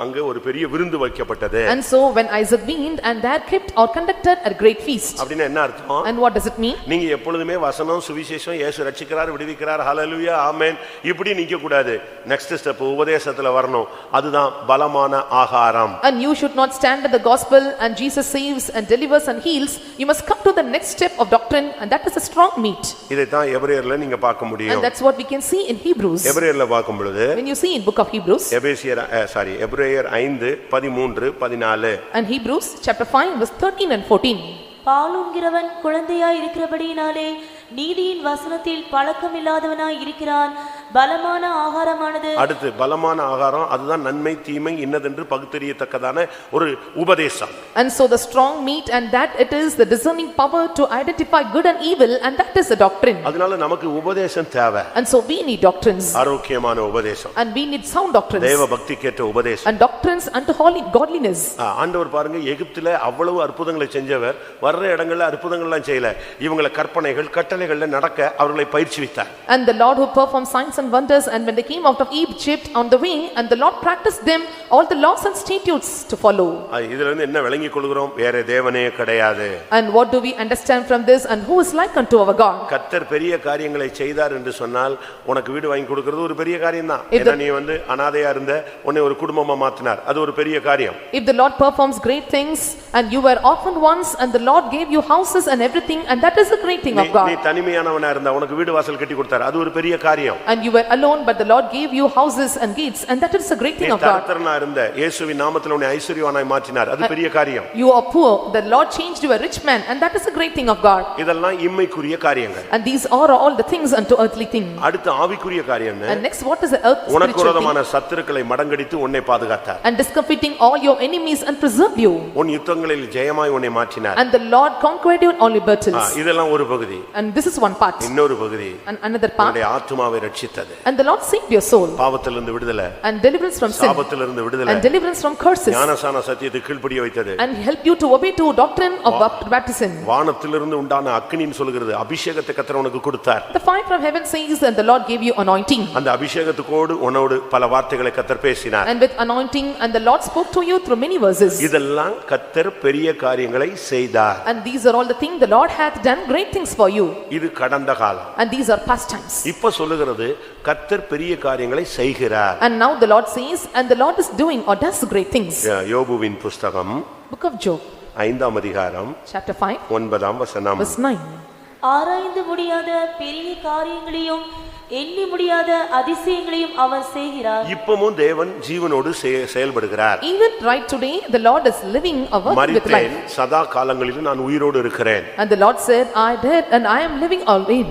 அங்க ஒரு பெரிய விருந்து வைக்கப்பட்டது. And so when Isaac weaned, and there kept or conducted a great feast. அப்படினா என்ன அர்த்தம்? And what does it mean? நீங்க எப்பொழுதுமே வசனம், சுவிசேஷம், இயேசு ரட்சிக்கிறார், விடுவிக்கிறார், ஹalleluya, ஆமென், இப்படி நிக்க கூடாது. நெக்ஸ்ட் ஸ்டெப் உபதேசத்துல வரணும். அதுதான் பலமான ஆகாரம். And you should not stand at the gospel and Jesus saves and delivers and heals. You must come to the next step of doctrine, and that is a strong meat. இதை தான் எபிரேயர்ல நீங்க பார்க்க முடியும். And that's what we can see in Hebrews. எபிரேயர்ல பார்க்கும் பொழுது, when you see in book of Hebrews, எபிரேயர் 5:13-14. and Hebrews chapter 5 verse 13 and 14. பாலுங்கிறவன் குழந்தையாய் இருக்கிறபடியினாலே நீதியின் வசனத்தில் பழக்கம் இல்லாதவனாய் இருக்கிறான். பலமான ஆகாரமானது, அடுத்து பலமான ஆகாரம், அதுதான் நன்மை தீமை இன்னதென்று பகுத்தறியத்தக்கதான ஒரு உபதேசம். And so the strong meat, and that it is the discerning power to identify good and evil, and that is the doctrine. அதனால நமக்கு உபதேசம் தேவை. And so we need doctrines. ஆரோக்கியமான உபதேசம். And we need sound doctrines. தேவ பக்திக்கேற்ற உபதேசம். And doctrines unto holy godliness. ஆண்டவர் பாருங்க, எகிப்தில அவ்வளவு அற்புதங்களை செஞ்சவர் வர்ற இடங்கள்ல அற்புதங்கள்லாம் செய்யல. இவங்களை கற்பனைகள் கட்டளைகள்ல நடக்க அவர்களை பயிற்சிவித்தார். And the Lord who performed signs and wonders, and when they came out of Egypt on the way, and the Lord practiced them all the laws and statutes to follow. இதுல இருந்து என்ன விளங்கிக் கொள்கிறோம்? வேற தேவனே கிடையாது. And what do we understand from this? And who is like unto our God? கர்த்தர் பெரிய காரியங்களை செய்தார் என்று சொன்னால் உனக்கு வீடு வாங்கி கொடுக்கிறது ஒரு பெரிய காரியம் தான். ஏன்னா நீ வந்து அனாதையா இருந்த உன்னை ஒரு குடும்பமா மாத்தினார், அது ஒரு பெரிய காரியம். If the Lord performs great things, and you were orphaned once, and the Lord gave you houses and everything, and that is a great thing of God. நீ தனிமையானவனா இருந்தா உனக்கு வீடு வாசல் கட்டி கொடுத்தார், அது ஒரு பெரிய காரியம். And you were alone, but the Lord gave you houses and gates, and that is a great thing of God. தரித்திரனா இருந்த இயேசுவின் நாமத்தில் உன்னை ஐஸ்வரியவானாய் மாற்றினார், அது பெரிய காரியம். You are poor, the Lord changed you a rich man, and that is a great thing of God. இதெல்லாம் இம்மைக்குரிய காரியங்கள். And these are all the things unto earthly things. அடுத்து ஆவிக்குரிய காரியம் என்ன? And next, what is the earth உனக்கு spiritual விரோதமான thing? சத்துருக்களை மடங்கடித்து உன்னை பாதுகாத்தார். And discomfiting all your enemies and preserved you. உன் யுத்தங்களில் ஜெயமாய் உன்னை மாற்றினார். And the Lord conquered you in all your battles. இதெல்லாம் ஒரு பகுதி. And this is one part. இன்னொரு பகுதி, And another part, உன்னுடைய ஆத்துமாவை ரட்சித்தார். ரட்சித்தது. And the Lord saved your soul. பாவத்திலிருந்து விடுதலை, And deliverance from sin. சாபத்திலிருந்து விடுதலை, And deliverance from curses. ஞானசான சத்தியத்துக்கு கீழ்ப்படிய வைத்தது. And help you to obey to doctrine of baptism. வானத்திலிருந்து உண்டான அக்கினின்னு சொல்கிறது அபிஷேகத்தை கர்த்தர் உனக்கு கொடுத்தார். The fire from heaven says, and the Lord gave you anointing. அந்த அபிஷேகத்துக்கோடு உன்னோடு பல வார்த்தைகளை கர்த்தர் பேசினார். And with anointing, and the Lord spoke to you through many verses. இதெல்லாம் கர்த்தர் பெரிய காரியங்களை செய்தார். And these are all the things the Lord hath done great things for you. இது கடந்த காலம். And these are past times. இப்ப சொல்லுகிறது கர்த்தர் பெரிய காரியங்களை செய்கிறார். And now the Lord says, and the Lord is doing or does great things. யோபுவின் புஸ்தகம் Book of Job, 5ஆம் அதிகாரம் chapter 5, 9ஆம் வசனம். verse 9. ஆராய்ந்து முடியாத பெரிய காரியங்களையும் எண்ணி முடியாத அதிசயங்களையும் அவர் செய்கிறார். இப்பவும் தேவன் ஜீவனோடு செயல்படுகிறார். Even right today, the Lord is living a work with life. சதா காலங்களிலும் நான் உயிரோடு இருக்கிறேன். And the Lord said, I did, and I am living always.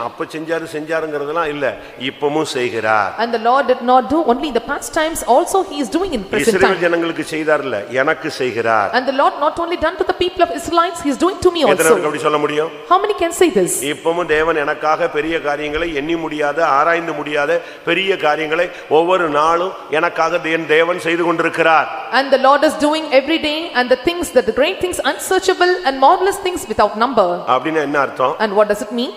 அப்ப செஞ்சாருங்கிறதெல்லாம் இல்ல, இப்பவும் செய்கிறார். And the Lord did not do only the past times, also He is doing in present time. இஸ்ரவேல் ஜனங்களுக்கு செய்தார்ல, எனக்கு செய்கிறார். And the Lord not only done to the people of Israelites, He is doing to me also. எத்தனை அப்படி சொல்ல முடியும்? How many can say this? இப்பவும் தேவன் எனக்காக பெரிய காரியங்களை எண்ணி முடியாத, ஆராய்ந்து முடியாத பெரிய காரியங்களை ஒவ்வொரு நாளும் எனக்காக தேவன் செய்து கொண்டிருக்கிறார். And the Lord is doing every day, and the things that the great things, unsearchable and marvelous things without number. அப்படினா என்ன அர்த்தம்? And what does it mean?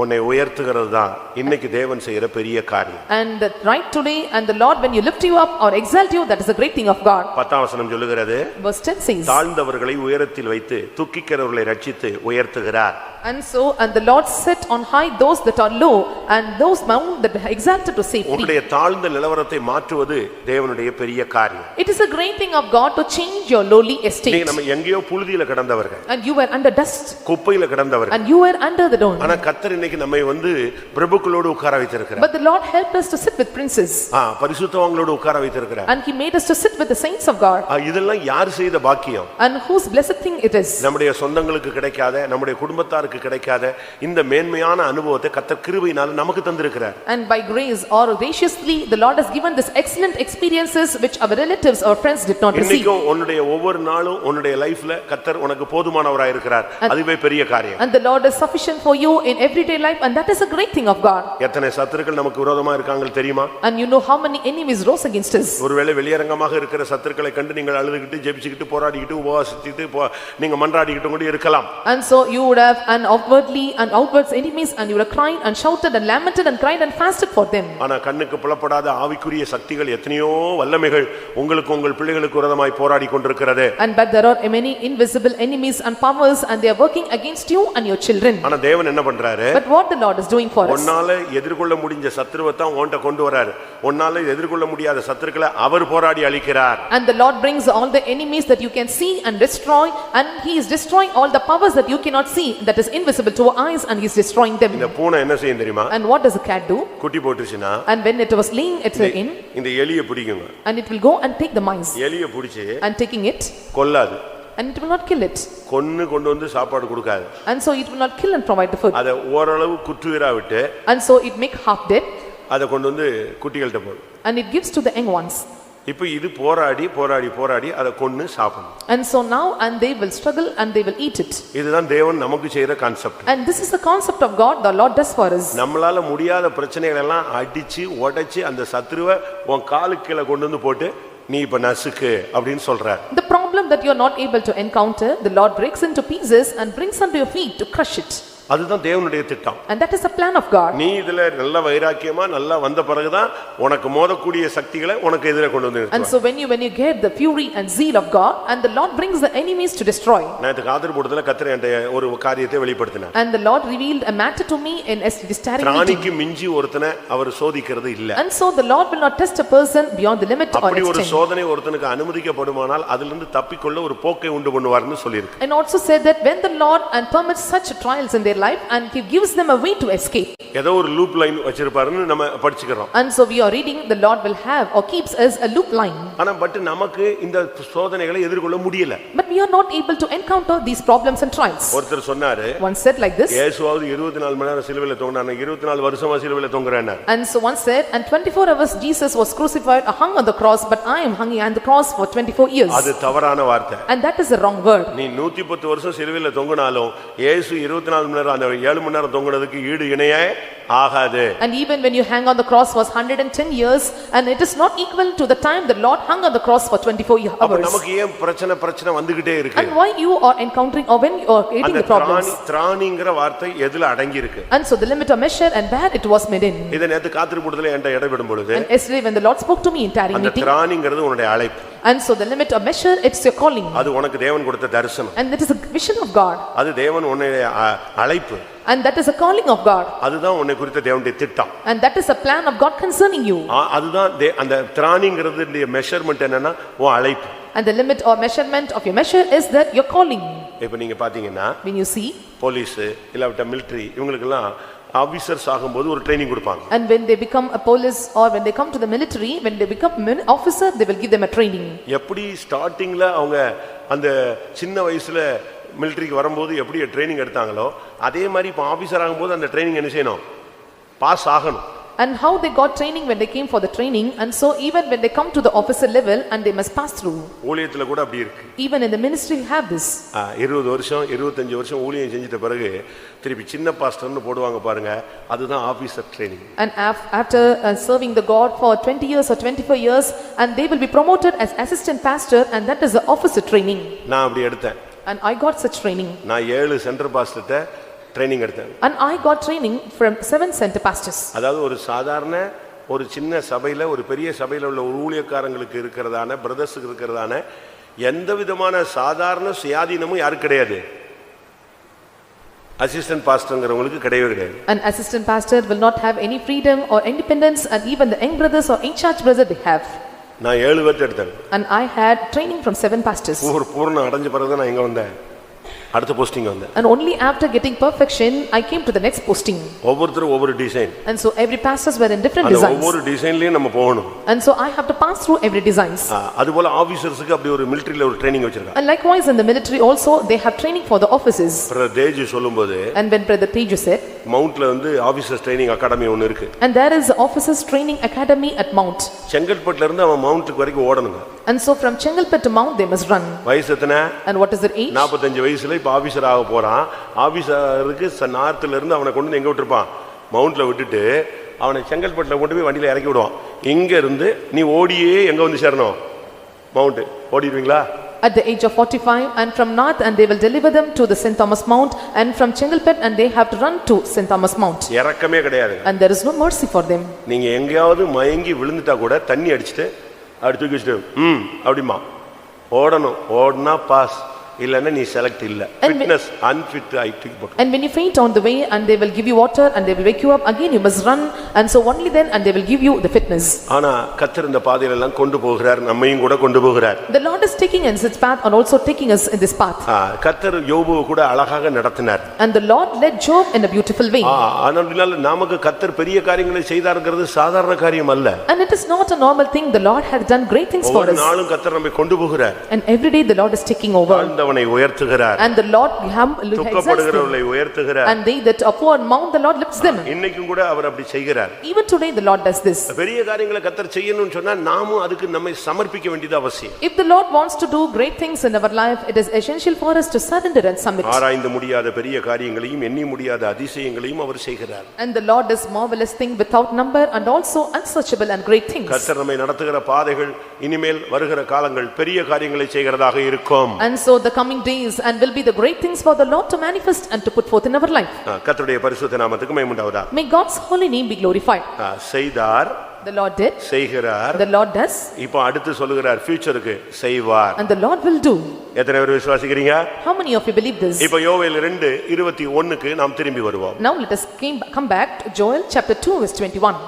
உன்னை உயர்த்துகிறது தான் இன்னைக்கு தேவன் செய்யற பெரிய காரியம். And that right today, and the Lord when you lift you up or exalt you, that is a great thing of God. 10ஆம் வசனம் சொல்லுகிறது, Verse 10 says, தாழ்ந்தவர்களை உயரத்தில் வைத்து துக்கிக்கிறவர்களை ரட்சித்து உயர்த்துகிறார். And so, and the Lord set on high those that are low, and those mount that are exalted to safety. உன்னுடைய தாழ்ந்த நிலவரத்தை மாற்றுவது தேவனுடைய பெரிய காரியம். It is a great thing of God to change your lowly estate. நீங்க நம்ம எங்கேயோ புழுதியில கிடந்தவர்கள், And you were under dust, குப்பையில கிடந்தவர்கள், and you were under the dome. ஆனா கர்த்தர் இன்னைக்கு நம்மை வந்து பிரபுக்களோடு உட்கார வைத்திருக்கிறார். But the Lord helped us to sit with princes. பரிசுத்தவான்களோடு உட்கார வைத்திருக்கிறார். And He made us to sit with the saints of God. இதெல்லாம் யார் செய்த பாக்கியம்? And whose blessed thing it is. நம்முடைய சொந்தங்களுக்கு கிடைக்காத, நம்முடைய குடும்பத்தாருக்கு கிடைக்காத இந்த மேன்மையான அனுபவத்தை கர்த்தர் கிருபையினால நமக்கு தந்திருக்கிறார். And by grace or graciously, the Lord has given this excellent experiences which our relatives or friends did not receive. இன்னைக்கும் உன்னுடைய ஒவ்வொரு நாளும் உன்னுடைய லைஃப்ல கர்த்தர் உனக்கு போதுமானவராய் இருக்கிறார். அதுவே பெரிய காரியம். And the Lord is sufficient for you in everyday life, and that is a great thing of God. எத்தனை சத்துருக்கள் நமக்கு விரோதமா இருக்காங்க தெரியுமா? And you know how many enemies rose against us. ஒருவேளை வெளியரங்கமாக இருக்கிற சத்துருக்களை கண்டு நீங்கள் அழுதுகிட்டு ஜெபிச்சிட்டு போராடிக்கிட்டு உபவாசிச்சிட்டு நீங்க மன்றாடிக்கிட்டு கூட இருக்கலாம். And so you would have an outwardly and outwards enemies, and you would have cried and shouted and lamented and cried and fasted for them. ஆனா கண்ணுக்கு புலப்படாத ஆவிக்குரிய சக்திகள் எத்தனையோ வல்லமைகள் உங்களுக்கு உங்கள் பிள்ளைகளுக்கு விரோதமாய் போராடி கொண்டிருக்கிறது. And but there are many invisible enemies and powers, and they are working against you and your children. ஆனா தேவன் என்ன பண்றாரு? But what the Lord is doing for us. உன்னால எதிர்கொள்ள முடிஞ்ச சத்துருவை தான் உன்கிட்ட கொண்டு வராரு. உன்னால எதிர்கொள்ள முடியாத சத்துருக்களை அவர் போராடி அழிக்கிறார். And the Lord brings all the enemies that you can see and destroy, and He is destroying all the powers that you cannot see, that is invisible to our eyes, and He is destroying them. இந்த பூனை என்ன செய்யும் தெரியுமா? And what does a cat do? குட்டி போட்டுச்சுனா, And when it was laying its egg in, இந்த எலியை பிடிக்குங்க. and it will go and take the mice, எலியை பிடிச்சு and taking it, கொல்லாது. and it will not kill it. கொண்டு வந்து சாப்பாடு கொடுக்காது. And so it will not kill and provide the food. அத ஓரளவு குற்றுயிரா விட்டு, And so it make half dead, அத கொண்டு வந்து குட்டிகள்ட்ட போடும். and it gives to the young ones. இப்போ இது போராடி போராடி போராடி அத கொன்னு சாப்பிடும். And so now, and they will struggle and they will eat it. இதுதான் தேவன் நமக்கு செய்யற concept. And this is the concept of God the Lord does for us. நம்மளால முடியாத பிரச்சனைகள் எல்லாம் அடிச்சு உடைச்சு அந்த சத்துருவை உன் காலுக்கு கீழ கொண்டு வந்து போட்டு நீ இப்ப நசுக்கு அப்படினு சொல்றார். The problem that you are not able to encounter, the Lord breaks into pieces and brings under your feet to crush it. அதுதான் தேவனுடைய திட்டம். And that is the plan of God. நீ இதுல நல்ல வைராக்கியமா நல்லா வந்த பிறகுதான் உனக்கு மோதக்கூடிய சக்திகளை உனக்கு எதிரே கொண்டு வந்து And so when you get the fury and zeal of God, and the Lord brings the enemies to destroy. நேத்து காதர் போடுறதுல கர்த்தர் என்கிட்ட ஒரு காரியத்தை வெளிப்படுத்தினார். And the Lord revealed a matter to me in Esther. ராணிக்கு மிஞ்சி ஒருத்தனை அவர் சோதிக்கிறது இல்ல. And so the Lord will not test a person beyond the limit or அப்படி ஒரு extent. சோதனை ஒருத்தனுக்கு அனுமதிக்கப்படுமானால் அதிலிருந்து தப்பிக்கொள்ள ஒரு போக்கை உண்டு பண்ணுவார்னு சொல்லிருக்கு. And also said that when the Lord and permits such trials in their life, and He gives them a way to escape. ஏதோ ஒரு லூப் லைன் வச்சிருப்பாருன்னு நம்ம படிச்சுக்கிறோம். And so we are reading the Lord will have or keeps us a loop line. ஆனா but நமக்கு இந்த சோதனைகளை எதிர்கொள்ள முடியல. But we are not able to encounter these problems and trials. ஒருத்தர் சொன்னாரு, One said like this. இயேசுவாவது 24 மணி நேரம் சிலுவையில தொங்குறானே, 24 வருஷமா சிலுவையில தொங்குறானே. And so one said, and 24 hours Jesus was crucified, hung on the cross, but I am hanging on the cross for 24 years. அது தவறான வார்த்தை. And that is a wrong word. நீ 110 வருஷம் சிலுவையில தொங்குனாலும் இயேசு 24 மணி நேரம் நேரம் அந்த 7 மணி நேரம் தொங்குனதுக்கு ஈடு இணையே ஆகாது. And even when you hang on the cross was 110 years, and it is not equal to the time the Lord hung on the cross for 24 அப்ப hours. நமக்கு ஏன் பிரச்சனை வந்துகிட்டே இருக்கு? And why you are encountering or when you are getting the problems? திராணிங்கற வார்த்தை எதுல அடங்கி இருக்கு? And so the limit of measure and where it was made in. இத நேத்து காத்திருப்புடல என்கிட்ட இடைவிடும் பொழுது, And yesterday when the Lord spoke to me in tarrying அந்த meeting, திராணிங்கிறது உன்னுடைய அழைப்பு. and so the limit of measure, it's your calling. அது உனக்கு தேவன் கொடுத்த தரிசனம். And that is a vision of God. அது தேவன் உன்னுடைய அழைப்பு. And that is a calling of God. அதுதான் உன்னை குறித்த தேவனுடைய திட்டம். And that is a plan of God concerning you. அதுதான் அந்த திராணிங்கிறதுடைய மெஷர்மென்ட் என்னன்னா உன் அழைப்பு. And the limit or measurement of your measure is that your calling. இப்ப நீங்க பாத்தீங்கன்னா When you see, போலீஸ் இல்ல மிலிட்டரி இவங்களுக்கெல்லாம் ஆபீசர்ஸ் ஆகும்போது ஒரு ட்ரைனிங் கொடுப்பாங்க. and when they become a police or when they come to the military, when they become officer, they will give them a training. எப்படி ஸ்டார்டிங்ல அவங்க அந்த சின்ன வயசுல மிலிட்டரிக்கு வரும்போது எப்படி ட்ரைனிங் எடுத்தாங்களோ அதே மாதிரி இப்போ ஆபீசர் ஆகும்போது அந்த ட்ரைனிங் என்ன செய்யணும்? பாஸ் ஆகணும். And how they got training when they came for the training, and so even when they come to the officer level, and they must pass through. ஊழியத்துல கூட அப்படி இருக்கு. Even in the ministry you have this. 20 வருஷம் 25 வருஷம் ஊழியம் செஞ்சிட்ட பிறகு திருப்பி சின்ன பாஸ்டர்னு போடுவாங்க பாருங்க, அதுதான் officer training. And after serving the God for 20 years or 24 years, and they will be promoted as assistant pastor, and that is the officer training. நான் அப்படி எடுத்தேன். And I got such training. நான் 7 சென்டர் பாஸ்டர்ட்ட ட்ரைனிங் எடுத்தேன். And I got training from 7 center pastors. அதாவது ஒரு சாதாரண ஒரு சின்ன சபையில ஒரு பெரிய சபையில உள்ள ஊழியக்காரங்களுக்கு இருக்கிறதான பிரதர்ஸ்க்கு இருக்கிறதான எந்த விதமான சாதாரண சுயாதீனமும் யாருக்கு கிடையாது. அசிஸ்டன்ட் பாஸ்டர்ங்கிறவங்களுக்கு கிடையவே கிடையாது. An assistant pastor will not have any freedom or independence, and even the young brothers or in charge brother they have. நான் 7 பேர்ட்ட எடுத்தேன். And I had training from 7 pastors. ஒரு பூர்ண அடைஞ்ச பிறகு நான் எங்க வந்தேன்? அடுத்த போஸ்டிங் வந்தேன். And only after getting perfection I came to the next posting. ஒவ்வொருத்தரும் ஒவ்வொரு design. And so every pastors were in different அந்த designs. ஒவ்வொரு டிசைன்லயும் நம்ம போகணும். And so I have to pass through every designs. அதுபோல ஆபீசர்ஸ்க்கு அப்படி ஒரு மிலிட்டரியில ஒரு ட்ரைனிங் வச்சிருக்காங்க. And likewise in the military also they have training for the officers. Brother Teju சொல்லும்போது, And when brother Teju said, மவுண்ட்ல வந்து ஆபீசர்ஸ் ட்ரைனிங் அகாடமி ஒன்னு இருக்கு. and there is officers training academy at Mount. செங்கல்பட்டுல இருந்து அவன் மவுண்ட்க்கு வரைக்கும் ஓடணுங்க. And so from Chengalpet to Mount they must run. வயசு எத்தனை? And what is their age? 45 வயசுல இப்ப ஆபீசர் ஆக போறான். ஆபீசருக்கு நார்த்ல இருந்து அவனை கொண்டு எங்க விட்டுருப்பான்? மவுண்ட்ல விட்டுட்டு அவனை செங்கல்பட்டுல கொண்டு போய் வண்டியில இறக்கி விடுவான். இங்க இருந்து நீ ஓடியே எங்க வந்து சேரணும்? Mount. ஓடிடுவீங்களா? At the age of 45, and from north, and they will deliver them to the St. Thomas Mount, and from Chengalpet, and they have to run to St. Thomas Mount. இறக்கமே கிடையாது. And there is no mercy for them. நீங்க எங்கயாவது மயங்கி விழுந்துட்டா கூட தண்ணி அடிச்சிட்டு அப்படி தூக்கி வச்சுட்டு அப்படிமா ஓடணும். ஓடனா பாஸ், இல்லன்னா நீ செலக்ட் இல்ல. ஃபிட்னஸ் அன்ஃபிட் ஐ தூக்கி போடு. And when you faint on the way, and they will give you water, and they will wake you up again, you must run, and so only then, and they will give you the fitness. ஆனா கர்த்தர் இந்த பாதையில எல்லாம் கொண்டு போகிறார், நம்மையும் கூட கொண்டு போகிறார். The Lord is taking us its path and also taking us in this path. கர்த்தர் யோபுவை கூட அழகாக நடத்தினார். And the Lord led Job in a beautiful way. ஆனால் நமக்கு கர்த்தர் பெரிய காரியங்களை செய்தார்ங்கிறது சாதாரண காரியம் அல்ல. And it is not a normal thing. The Lord has done great things for us. ஒவ்வொரு நாளும் கர்த்தர் நம்மை கொண்டு போகிறார். And every day the Lord is taking over. ஆண்டவனை உயர்த்துகிறார். And the Lord துக்கப்படுகிறவர்களை உயர்த்துகிறார். And they that are poor and mount, the Lord lifts them. இன்னைக்கும் கூட அவர் அப்படி செய்கிறார். Even today the Lord does this. பெரிய காரியங்களை கர்த்தர் செய்யணும்னு சொன்னா நாமும் அதுக்கு நம்மை சமர்ப்பிக்க வேண்டியது அவசியம். If the Lord wants to do great things in our life, it is essential for us to surrender and submit. ஆராய்ந்து முடியாத பெரிய காரியங்களையும் எண்ணி முடியாத அதிசயங்களையும் அவர் செய்கிறார். And the Lord does marvelous things without number, and also unsearchable and great things. கர்த்தர் நம்மை நடத்துகிற பாதைகள் இனிமேல் வருகிற காலங்கள் பெரிய காரியங்களை செய்கிறதாக இருக்கும். And so the coming days and will be the great things for the Lord to manifest and to put forth in our life. கர்த்தருடைய பரிசுத்த நாமத்துக்கு மகிமை உண்டாவதாக. May God's holy name be glorified. செய்தார், the Lord did, செய்கிறார், the Lord does, இப்போ அடுத்து சொல்லுகிறார் ஃபியூச்சருக்கு செய்வார். and the Lord will do. எத்தனை பேர் விசுவாசிக்கிறீங்க? How many of you believe this? இப்போ யோவேல் 2:21க்கு நாம் திரும்பி வருவோம். Now let us come back to Joel chapter 2 verse 21.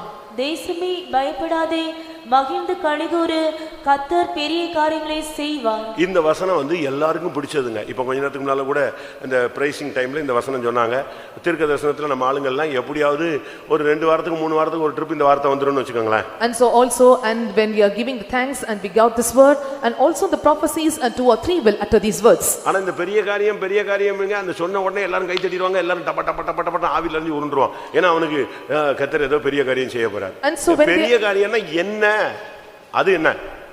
தேசமே பயப்படாதே, மகிழ்ந்து களிகூரு, கர்த்தர் பெரிய காரியங்களை செய்வார். இந்த வசனம் வந்து எல்லாருக்கும் பிடிச்சதுங்க. இப்போ கொஞ்ச நேரத்துக்கு முன்னால கூட இந்த பிரைசிங் டைம்ல இந்த வசனம் சொன்னாங்க. தீர்க்க தரிசனத்துல நம்ம ஆளுங்க எல்லாம் எப்படியாவது ஒரு 2 வாரத்துக்கு 3 வாரத்துக்கு ஒரு ட்ரிப் இந்த வார்த்தை வந்துரும்னு வெச்சுக்கோங்களேன். And so also, and when we are giving the thanks and we got this word, and also the prophecies, and 2 or 3 will utter these words. ஆனா இந்த பெரிய காரியம்ங்க அந்த சொன்ன உடனே எல்லாரும் கை தட்டிடுவாங்க, எல்லாரும் டப்ப டப்ப டப்ப டப்ப ஆவில இருந்து உருண்டுருவாங்க. ஏன்னா அவனுக்கு கர்த்தர் ஏதோ பெரிய காரியம் செய்ய போறார். And so when பெரிய காரியம்னா என்ன? அது என்ன?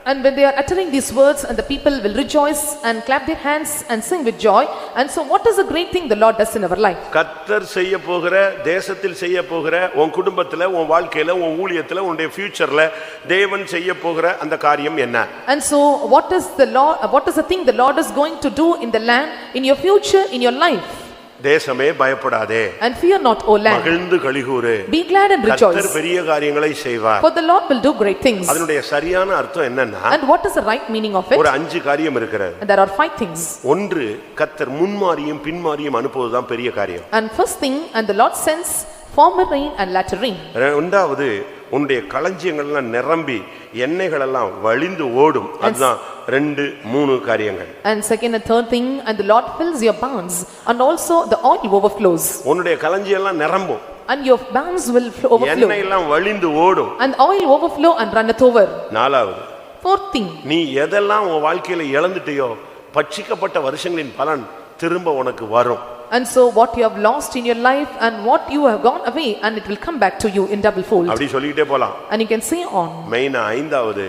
And when they are uttering these words, and the people will rejoice and clap their hands and sing with joy. And so what is the great thing the Lord does in our life? கர்த்தர் செய்ய போகிற, தேசத்தில் செய்ய போகிற, உன் குடும்பத்துல, உன் வாழ்க்கையில, உன் ஊழியத்துல, உன்னுடைய ஃபியூச்சர்ல தேவன் செய்ய போகிற அந்த காரியம் என்ன? And so what is the thing the Lord is going to do in the land, in your future, in your life? தேசமே பயப்படாதே, and fear not, O land. மகிழ்ந்து களிகூரு, be glad and rejoice. கர்த்தர் பெரிய காரியங்களை செய்வார். For the Lord will do great things. அதனுடைய சரியான அர்த்தம் என்னன்னா, and what is the right meaning of it? ஒரு 5 காரியம் இருக்கிறது. And there are 5 things. ஒன்று, கர்த்தர் முன்மாரியும் பின்மாரியும் அனுப்புவதுதான் பெரிய காரியம். And first thing, and the Lord sends former rain and latter rain. இரண்டாவது, உன்னுடைய களஞ்சியங்கள் எல்லாம் நிரம்பி எண்ணெய்கள் எல்லாம் வழிந்து ஓடும். அதுதான் 2 3 காரியங்கள். And second and third thing, and the Lord fills your barns, and also the oil overflows. உன்னுடைய களஞ்சியம் எல்லாம் நிரம்பும், and your barns will overflow, எண்ணெய் எல்லாம் வழிந்து ஓடும், and oil overflow and runneth over. நாலாவது, fourth thing, நீ எதெல்லாம் உன் வாழ்க்கையில இழந்துட்டியோ பட்சிக்கப்பட்ட வருஷங்களின் பலன் திரும்ப உனக்கு வரும். and so what you have lost in your life and what you have gone away, and it will come back to you in double fold. அப்படி சொல்லிட்டே போலாம். and you can say on. மெயினா ஐந்தாவது,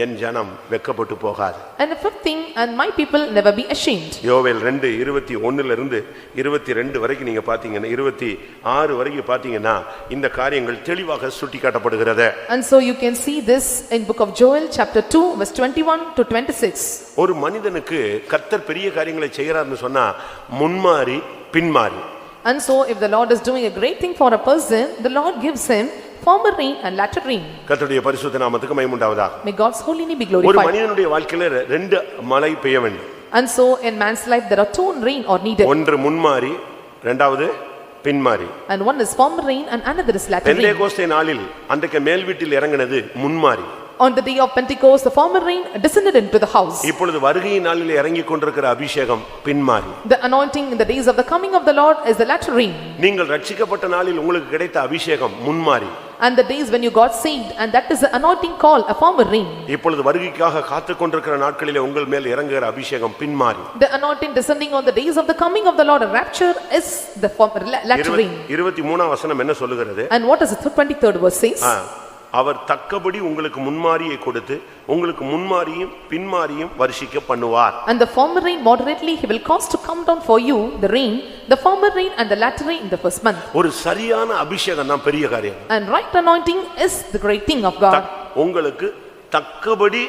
என் ஜனம் வெட்கப்பட்டு போகாது. and the fifth thing, and my people never be ashamed. யோவேல் 2:21 ல இருந்து 22 வரைக்கும் நீங்க பாத்தீங்கன்னா 26 வரைக்கும் பாத்தீங்கன்னா இந்த காரியங்கள் தெளிவாக சுட்டிக்காட்டப்படுகிறது. and so you can see this in book of Joel chapter 2 verse 21 to 26. ஒரு மனிதனுக்கு கர்த்தர் பெரிய காரியங்களை செய்யறாருன்னு சொன்னா முன்மாரி பின்மாரி. and so if the Lord is doing a great thing for a person, the Lord gives him former rain and latter rain. கர்த்தருடைய பரிசுத்த நாமத்துக்கு மகிமை உண்டாவதாக. may God's holy name be ஒரு glorified. மனிதனுடைய வாழ்க்கையில 2 மழை பெய்ய வேண்டும். and so in man's life there are 2 rain are needed. ஒன்று முன்மாரி, இரண்டாவது பின்மாரி. and one is former rain and another is latter rain. Pentecost நாளில் அன்றைக்கு மேல் வீட்டில் இறங்கினது முன்மாரி. on the day of Pentecost, the former rain descended into the house. இப்பொழுது வருகையின் நாளில் இறங்கிக் கொண்டிருக்கிற அபிஷேகம் பின்மாரி. the anointing in the days of the coming of the Lord is the latter rain. நீங்கள் ரட்சிக்கப்பட்ட நாளில் உங்களுக்கு கிடைத்த அபிஷேகம் முன்மாரி. and the days when you got saved, and that is the anointing called a former rain. இப்பொழுது வருகைக்காக காத்துக் கொண்டிருக்கிற நாட்களிலே உங்கள் மேல் இறங்குகிற அபிஷேகம் பின்மாரி. the anointing descending on the days of the coming of the Lord, a rapture, is the former latter rain. 23ஆம் வசனம் என்ன சொல்லுகிறது? and what is the 23rd verse says? அவர் தக்கபடி உங்களுக்கு முன்மாரியை கொடுத்து உங்களுக்கு முன்மாரியும் பின்மாரியும் வருஷிக்க பண்ணுவார். and the former rain moderately he will cause to come down for you the rain, the former rain and the latter rain in the first month. ஒரு சரியான அபிஷேகம் தான் பெரிய காரியம். and right anointing is the great thing of God. உங்களுக்கு தக்கபடி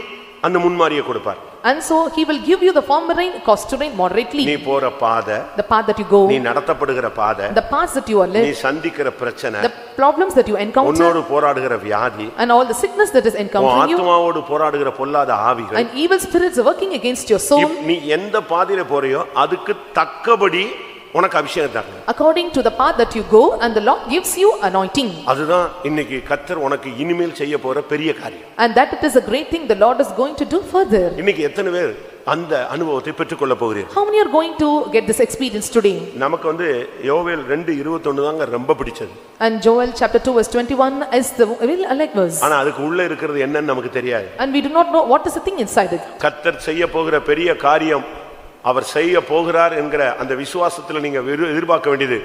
அந்த முன்மாரியை கொடுப்பார். and so he will give you the former rain, cause to rain moderately. நீ போற பாதை, the path that you go, நீ நடத்தப்படுகிற பாதை, the paths that you are led, நீ சந்திக்கிற பிரச்சனை, the problems that you encounter, உன்னோடு போராடுகிற வியாதி, and all the sickness that is encountering you, ஆத்மாவோடு போராடுகிற பொல்லாத ஆவிகள், and evil spirits are working against your soul. நீ எந்த பாதையில போறியோ அதுக்கு தக்கபடி உனக்கு அபிஷேகம் தரணும். according to the path that you go, and the Lord gives you anointing. அதுதான் இன்னைக்கு கர்த்தர் உனக்கு இனிமேல் செய்ய போற பெரிய காரியம். and that it is a great thing the Lord is going to do further. இன்னைக்கு எத்தனை பேர் அந்த அனுபவத்தை பெற்றுக்கொள்ள போகிறீர்கள்? how many are going to get this experience today? நமக்கு யோவேல் 2:21 தாங்க ரொம்ப பிடிச்சது. and Joel chapter 2 verse 21 is the real like verse. ஆனா அதுக்கு உள்ள இருக்கிறது என்னன்னு நமக்கு தெரியாது. and we do not know what is the thing inside it. கர்த்தர் செய்ய போகிற பெரிய காரியம் அவர் செய்ய போகிறார் என்கிற அந்த விசுவாசத்தில் நீங்க எதிர்பார்க்க வேண்டியது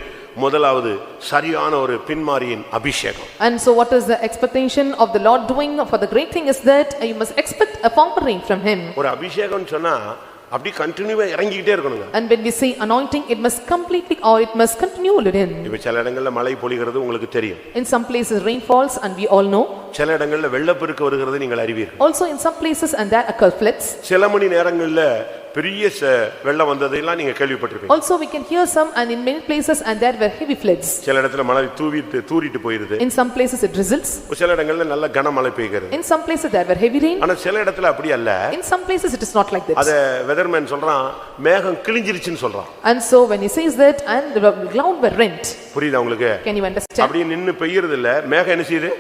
முதலாவது சரியான ஒரு பின்மாரியின் அபிஷேகம். and so what is the expectation of the Lord doing for the great thing is that you must expect a former rain from him. ஒரு அபிஷேகம் சொன்னா அப்படி கண்டினியூவா இறங்கிட்டே இருக்கணுங்க. and when we say anointing, it must completely or it must continue in. இப்ப சில இடங்கள்ல மழை பொழிகிறது உங்களுக்கு தெரியும். in some places rain falls and we all know. சில இடங்கள்ல வெள்ளப்பெருக்கு வருகிறது நீங்கள் அறிவீர்கள். also in some places and there occur floods. சில மணி நேரங்கள்ல பெரிய வெள்ளம் வந்ததெல்லாம் நீங்க கேள்விப்பட்டிருப்பீங்க. also we can hear some, and in many places and there were heavy floods. சில இடத்துல மழை தூறிட்டு போயிருது. in some places it drizzles. சில இடங்கள்ல நல்ல கனமழை பெய்கிறது. in some places there were heavy rain. ஆனா சில இடத்துல அப்படி அல்ல. in some places it is not like this. அத வெதர்மேன் சொல்றான் மேகம் கிழிஞ்சிருச்சுன்னு சொல்றான். and so when he says that, and the cloud were rent. புரியுதா உங்களுக்கு? can you understand? அப்படி நின்னு பெய்யறது இல்ல, மேகம் என்ன செய்யுது?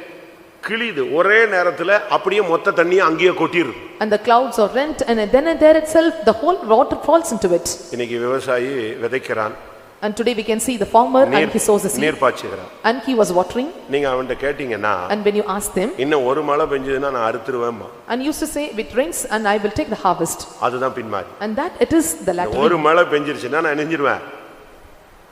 கிழிது. ஒரே நேரத்துல அப்படியே மொத்த தண்ணியை அங்கேயே கொட்டிருது. and the clouds are rent, and then and there itself the whole water falls into it. இன்னைக்கு விவசாயி விதைக்கிறான். and today we can see the farmer and he sows the seed. நீர் பாய்ச்சுகிறான். and he was watering. நீங்க அவன்கிட்ட கேட்டீங்கன்னா, and when you ask them, இன்னும் ஒரு மழை பெஞ்சதுன்னா நான் அறுத்துருவேன்மா. and used to say it rains and I will take the harvest. அதுதான் பின்மாரி. and that it is the latter. ஒரு மழை பெஞ்சிருச்சுன்னா நான் நெஞ்சிருவேன்.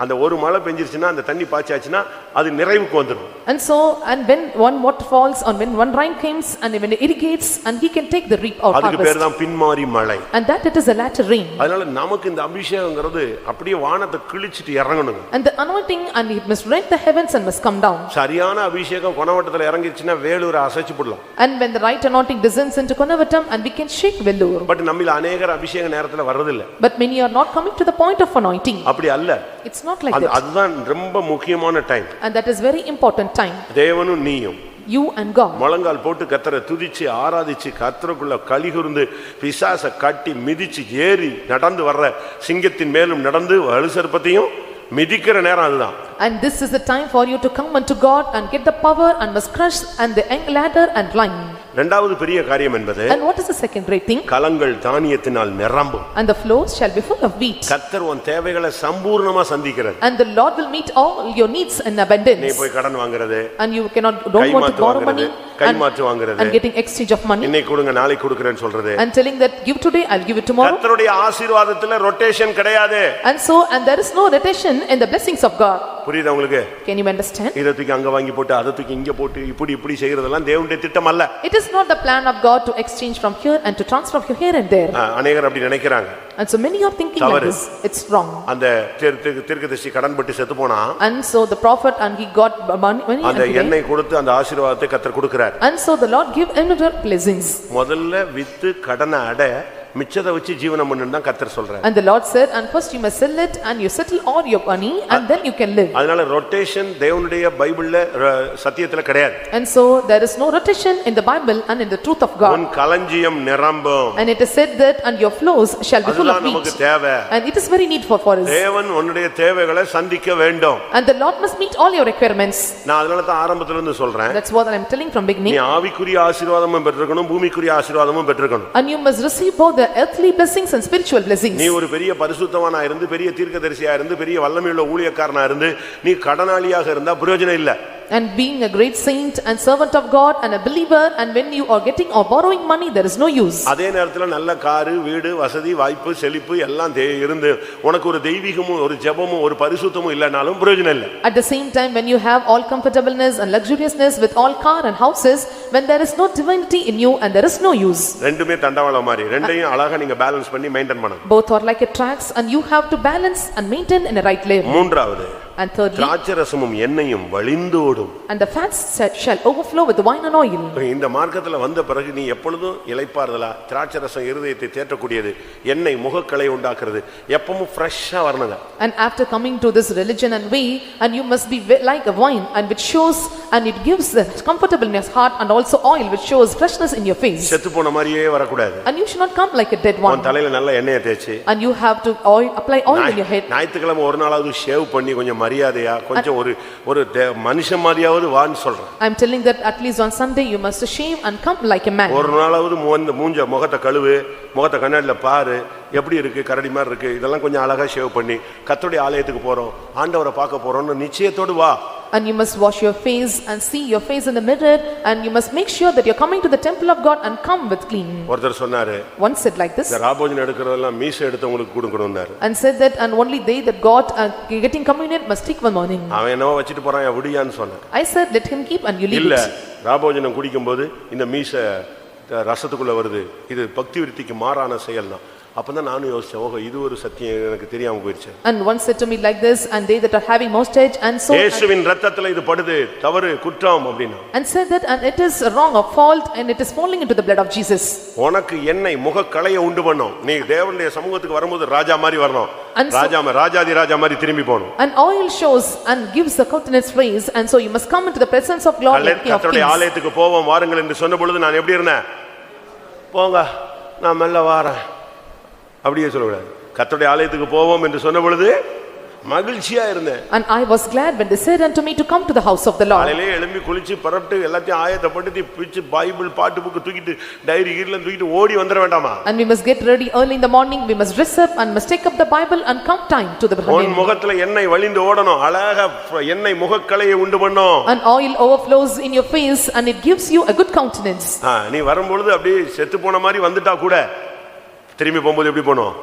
அந்த ஒரு மழை பெஞ்சிருச்சுன்னா அந்த தண்ணி பாய்ச்சாச்சுன்னா அது நிறைவுக்கு வந்துடும். And so, and when one water falls or when one rain comes and when it irrigates and he can take the reap or அதுக்கு harvest. பேர் தான் பின்மாரி மழை. And that it is a latter rain. அதனால நமக்கு இந்த அபிஷேகம்ங்கிறது அப்படியே வானத்தை கிழிச்சிட்டு இறங்கணும். And the anointing and it must rent the heavens and must come down. சரியான அபிஷேகம் கொணவட்டத்துல இறங்கிடுச்சுன்னா வேலூரை அசைச்சு போடலாம். And when the right anointing descends into Konavatam and we can shake Vellore. But நம்மில அநேகர் அபிஷேக நேரத்துல வர்றதில்லை. But many are not coming to the point of anointing. அப்படி அல்ல. It's not like that. அதுதான் ரொம்ப முக்கியமான time. And that is very important time. தேவனும் நீயும் You and God. முழங்கால் போட்டு கர்த்தரை துதிச்சு ஆராதிச்சு கர்த்தருக்குள்ள கலிகுர்ந்து பிசாசை கட்டி மிதிச்சு ஏறி நடந்து வர்ற சிங்கத்தின் மேலும் நடந்து வலுசற்பத்தையும் மிதிக்கிற நேரம் அதுதான். And this is the time for you to come unto God and get the power and must crush and the ladder and line. இரண்டாவது பெரிய காரியம் என்பது And what is the second great thing? கலங்கள் தானியத்தினால் நிரம்பும். And the floors shall be full of wheat. கர்த்தர் உன் தேவைகளை சம்பூர்ணமா சந்திக்கிறார். And the Lord will meet all your needs in abundance. நீ போய் கடன் வாங்குறது And you don't want to borrow money கைமாற்று வாங்குறது and getting exchange of money இன்னைக்கு கொடுங்க நாளைக்கு கொடுக்கிறேன்னு சொல்றது and telling that give today I'll give it tomorrow. கர்த்தருடைய ஆசீர்வாதத்துல ரொட்டேஷன் கிடையாது. And there is no rotation in the blessings of God. புரியுதா உங்களுக்கு? Can you understand? இத தூக்கி அங்க வாங்கி போட்டு அத தூக்கி இங்க போட்டு இப்படி செய்யறதெல்லாம் தேவனுடைய திட்டம் அல்ல. It is not the plan of God to exchange from here and to transfer from here and there. அநேகர் அப்படி நினைக்கிறாங்க. And so many are thinking like this. It's wrong. அந்த தீர்க்கதரிசி கடன் பட்டு செத்து போனா And so the prophet and he got money அந்த எண்ணெய் கொடுத்து அந்த ஆசீர்வாதத்தை கர்த்தர் கொடுக்கிறார். And so the Lord give another blessings. முதல்ல வித்து கடனை அடை மிச்சத்தை வச்சு ஜீவனம் பண்ணுன்னு தான் கர்த்தர் சொல்றார். And the Lord said, and first you must sell it and you settle all your money and then you can live. அதனால ரொட்டேஷன் தேவனுடைய பைபிள்ல சத்தியத்துல கிடையாது. And so there is no rotation in the Bible and in the truth of God. உன் களஞ்சியம் நிரம்பும். And it is said that and your flows shall be full of நமக்கு wheat. தேவை. And it is very need for us. தேவன் உன்னுடைய தேவைகளை சந்திக்க வேண்டும். And the Lord must meet all your requirements. நான் அதனால தான் ஆரம்பத்துல இருந்து சொல்றேன். That's what I am telling from beginning. நீ ஆவிக்குரிய ஆசீர்வாதமும் பெற்றிருக்கணும் பூமிக்குரிய ஆசீர்வாதமும் பெற்றிருக்கணும். And you must receive both the earthly blessings and spiritual blessings. நீ ஒரு பெரிய பரிசுத்தவானா இருந்து பெரிய தீர்க்கதரிசியா இருந்து பெரிய வல்லமையுள்ள ஊழியக்காரனா இருந்து நீ கடனாளியாக இருந்தா பிரயோஜனம் இல்ல. And being a great saint and servant of God and a believer and when you are getting or borrowing money there is no use. அதே நேரத்துல நல்ல காரு வீடு வசதி வாய்ப்பு செழிப்பு எல்லாம் இருந்து உனக்கு ஒரு தெய்வீகமும் ஒரு ஜெபமும் ஒரு பரிசுத்தமும் இல்லனாலும் பிரயோஜனம் இல்ல. At the same time when you have all comfortableness and luxuriousness with all car and houses when there is no divinity in you and there is no use. ரெண்டுமே தண்டவாளம் மாதிரி ரெண்டையும் அழகா நீங்க பேலன்ஸ் பண்ணி மெயின்டைன் பண்ணணும். Both are like a tracks and you have to balance and maintain in a right level. மூன்றாவது And thirdly, திராட்சரசமும் எண்ணெயும் வழிந்தோடும். and the fats shall overflow with the wine and oil. இந்த மார்க்கத்துல வந்த பிறகு நீ எப்பொழுதும் இளைப்பாறுதலா திராட்சரசம் இருதயத்தை தேற்றக்கூடியது எண்ணெய் முகக்கலை உண்டாக்குறது எப்பவும் ஃப்ரெஷ்ஷா வரணுங்க. And after coming to this religion and way and you must be like a wine and which shows and it gives the comfortableness heart and also oil which shows freshness in your face. செத்து போன மாதிரியே வரக்கூடாது. And you should not come like a dead one. உன் தலையில நல்ல எண்ணெயை தேய்ச்சி And you have to apply oil in your head. ஞாயிற்றுக்கிழமை ஒரு நாளாவது ஷேவ் பண்ணி கொஞ்சம் மரியாதையா கொஞ்சம் ஒரு மனுஷன் மாதிரியாவது வான்னு சொல்றேன். I am telling that at least on Sunday you must shave and come like a man. ஒரு நாளாவது மூஞ்ச முகத்தை கழுவு முகத்தை கண்ணாடில பாரு எப்படி இருக்கு கரடி மாதிரி இருக்கு இதெல்லாம் கொஞ்சம் அழகா ஷேவ் பண்ணி கர்த்தருடைய ஆலயத்துக்கு போறோம் ஆண்டவரை பார்க்க போறோம்னு நிச்சயத்தோடு வா. And you must wash your face and see your face in the mirror and you must make sure that you are coming to the temple of God and come with clean. ஒருத்தர் சொன்னாரு One said like this. இந்த ராபோஜன் எடுக்கிறதெல்லாம் மீசை எடுத்தவங்களுக்கு கொடுக்கணும்னாரு. And said that and only they that got getting communion must take one morning. அவன் என்னவோ வச்சிட்டு போறான் விடியான்னு சொன்னான். I said let him keep and you leave இல்ல it. ராபோஜனம் குடிக்கும்போது இந்த மீசை ரசத்துக்குள்ள வருது இது பக்தி விருத்திக்கு மாறான செயல் தான். அப்பதான் நானும் யோசிச்சேன் ஓஹோ இது ஒரு சத்தியம் எனக்கு தெரியாம போயிடுச்சு. And one said to me like this and they that are having moustache and so இயேசுவின் இரத்தத்துல இது படுது தவறு குற்றம் அப்படினா and said that and it is wrong or fault and it is falling into the blood of Jesus. உனக்கு எண்ணெய் முகக்களையை உண்டு பண்ணும். நீ தேவனுடைய சமூகத்துக்கு வரும்போது ராஜா மாதிரி வரணும். ராஜாதி ராஜா மாதிரி திரும்பி போணும். And oil shows and gives the countenance praise and so you must come into the presence of God like King of கர்த்தருடைய ஆலயத்துக்கு போவோம் வாருங்கள் என்று சொன்ன பொழுது நான் எப்படி இருந்தேன் போங்க நான் மெல்ல வாரேன் அப்படியே சொல்லக்கூடாது. கர்த்தருடைய ஆலயத்துக்கு போவோம் என்று சொன்ன பொழுது மகிழ்ச்சியா இருந்தேன். And I was glad when they said unto me to come to the house of the Lord. காலையிலே எழும்பி குளிச்சு பரப்பிட்டு எல்லாத்தையும் ஆயத்தப்படுத்தி பிச்சு பைபிள் பாட்டு புக்கு தூக்கிட்டு டைரி கீழ தூக்கிட்டு ஓடி வந்துற வேண்டாமா? And we must get ready early in the morning, we must dress up and must take up the Bible and come time to the உன் முகத்துல எண்ணெய் வழிந்து ஓடணும். அழகா எண்ணெய் முகக்களையை உண்டு பண்ணும். And oil overflows in your face and it gives you a good countenance. நீ வரும்பொழுது அப்படியே செத்து போன மாதிரி வந்துட்டா கூட திரும்பி போகும்போது எப்படி போணும்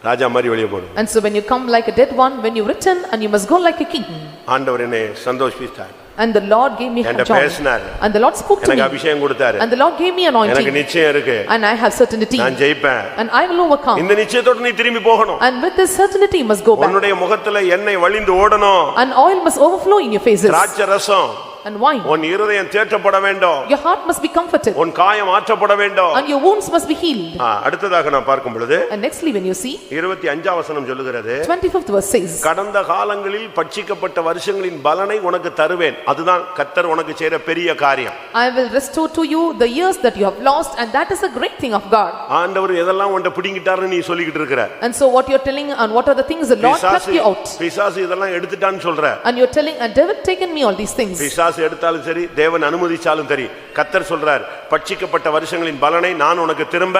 ராஜா மாதிரி வெளியே போகணும். And so when you come like a dead one, when you return, and you must go like a king. ஆண்டவர் என்னை சந்தோஷித்தார். And the Lord gave me என்கிட்ட joy. பேசினார். And the Lord spoke to me. எனக்கு அபிஷேகம் கொடுத்தார். And the Lord gave me anointing. எனக்கு நிச்சயம் இருக்கு. And I have certainty. நான் ஜெயிப்பேன். And I will overcome. இந்த நிச்சயத்தோட நீ திரும்பி போகணும். And with this certainty you must go back. உன்னுடைய முகத்துல எண்ணெய் வழிந்து ஓடணும். And oil must overflow in your faces. திராட்சை ரசம் And wine. உன் இருதயம் தேற்றப்பட வேண்டும். Your heart must be comforted. உன் காயம் ஆற்றப்பட வேண்டும். And your wounds must be healed. அடுத்ததாக நான் பார்க்கும் பொழுது And nextly when you see 25 வசனம் சொல்லுகிறது 25th verse says, கடந்த காலங்களில் பட்சிக்கப்பட்ட வருஷங்களின் பலனை உனக்கு தருவேன். அதுதான் கர்த்தர் உனக்கு செய்த பெரிய காரியம். I will restore to you the years that you have lost, and that is a great thing of God. ஆண்டவர் எதெல்லாம் உன்னை பிடிங்கிட்டாருன்னு நீ சொல்லிக்கிட்டு இருக்கற. And so what you're telling, and what are the things the Lord plucked you out. பிசாசு இதெல்லாம் எடுத்துட்டான்னு சொல்ற. And you're telling, and David taken me all these things. பிசாசு எடுத்தாலும் சரி, தேவன் அனுமதிச்சாலும் சரி, கர்த்தர் சொல்றார் பட்சிக்கப்பட்ட வருஷங்களின் பலனை நான் உனக்கு திரும்ப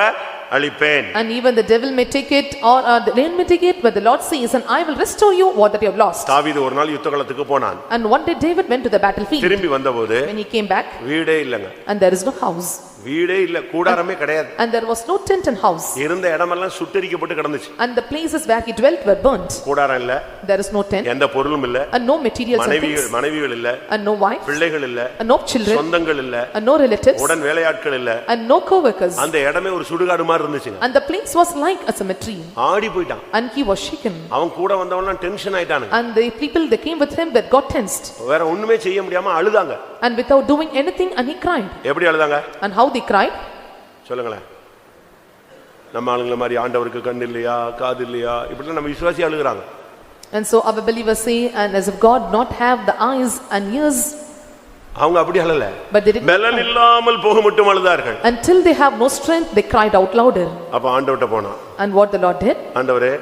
அளிப்பேன். And even the devil may take it, or the rain may take it, but the Lord says, and I will restore you what that you have lost. தாவீது ஒரு நாள் யுத்தகளத்துக்கு போனான். And one day David went to the battlefield. திரும்பி வந்தபோது When he came back, வீடே இல்லங்க. and there is no house. வீடே இல்ல, கூடாரமே கிடையாது. And there was no tent and house. இருந்த இடமெல்லாம் சுட்டெரிக்கப்பட்டு கிடந்துச்சு. And the places where he dwelt were burnt. கூடாரம் இல்ல. There is no tent. எந்த பொருளும் இல்ல. And no materials and things. மனைவிகள் இல்ல. And no wife. பிள்ளைகள் இல்ல. And no children. சொந்தங்கள் இல்ல. And no relatives. உடன் வேலையாட்கள் இல்ல. And no co-workers. அந்த இடமே ஒரு சுடுகாடு மாதிரி இருந்துச்சுங்க. And the place was like a cemetery. Aadi போய்ட்டான். And he was shaken. அவன் கூட வந்தவன்லாம் tension ஆயிட்டானுங்க. And the people that came with him that got tensed. வேற ஒண்ணுமே செய்ய முடியாம அழுதாங்க. And without doing anything, and he cried. எப்படி அழுதாங்க? And how they cried? சொல்லுங்களேன். நம்ம ஆளுங்கள மாதிரி ஆண்டவருக்கு கண்ணு இல்லையா, காது இல்லையா, இப்படி நம்ம விசுவாசி அழுகுறாங்க. And so our believers say, and as if God not have the eyes and ears. அவங்க அப்படி அழல. But they did பலன் இல்லாமல் போக மட்டும் அழுதார்கள். Until they have no strength, they cried out louder. அப்ப ஆண்டவர்ட்ட போனான். And what the Lord did? ஆண்டவரே,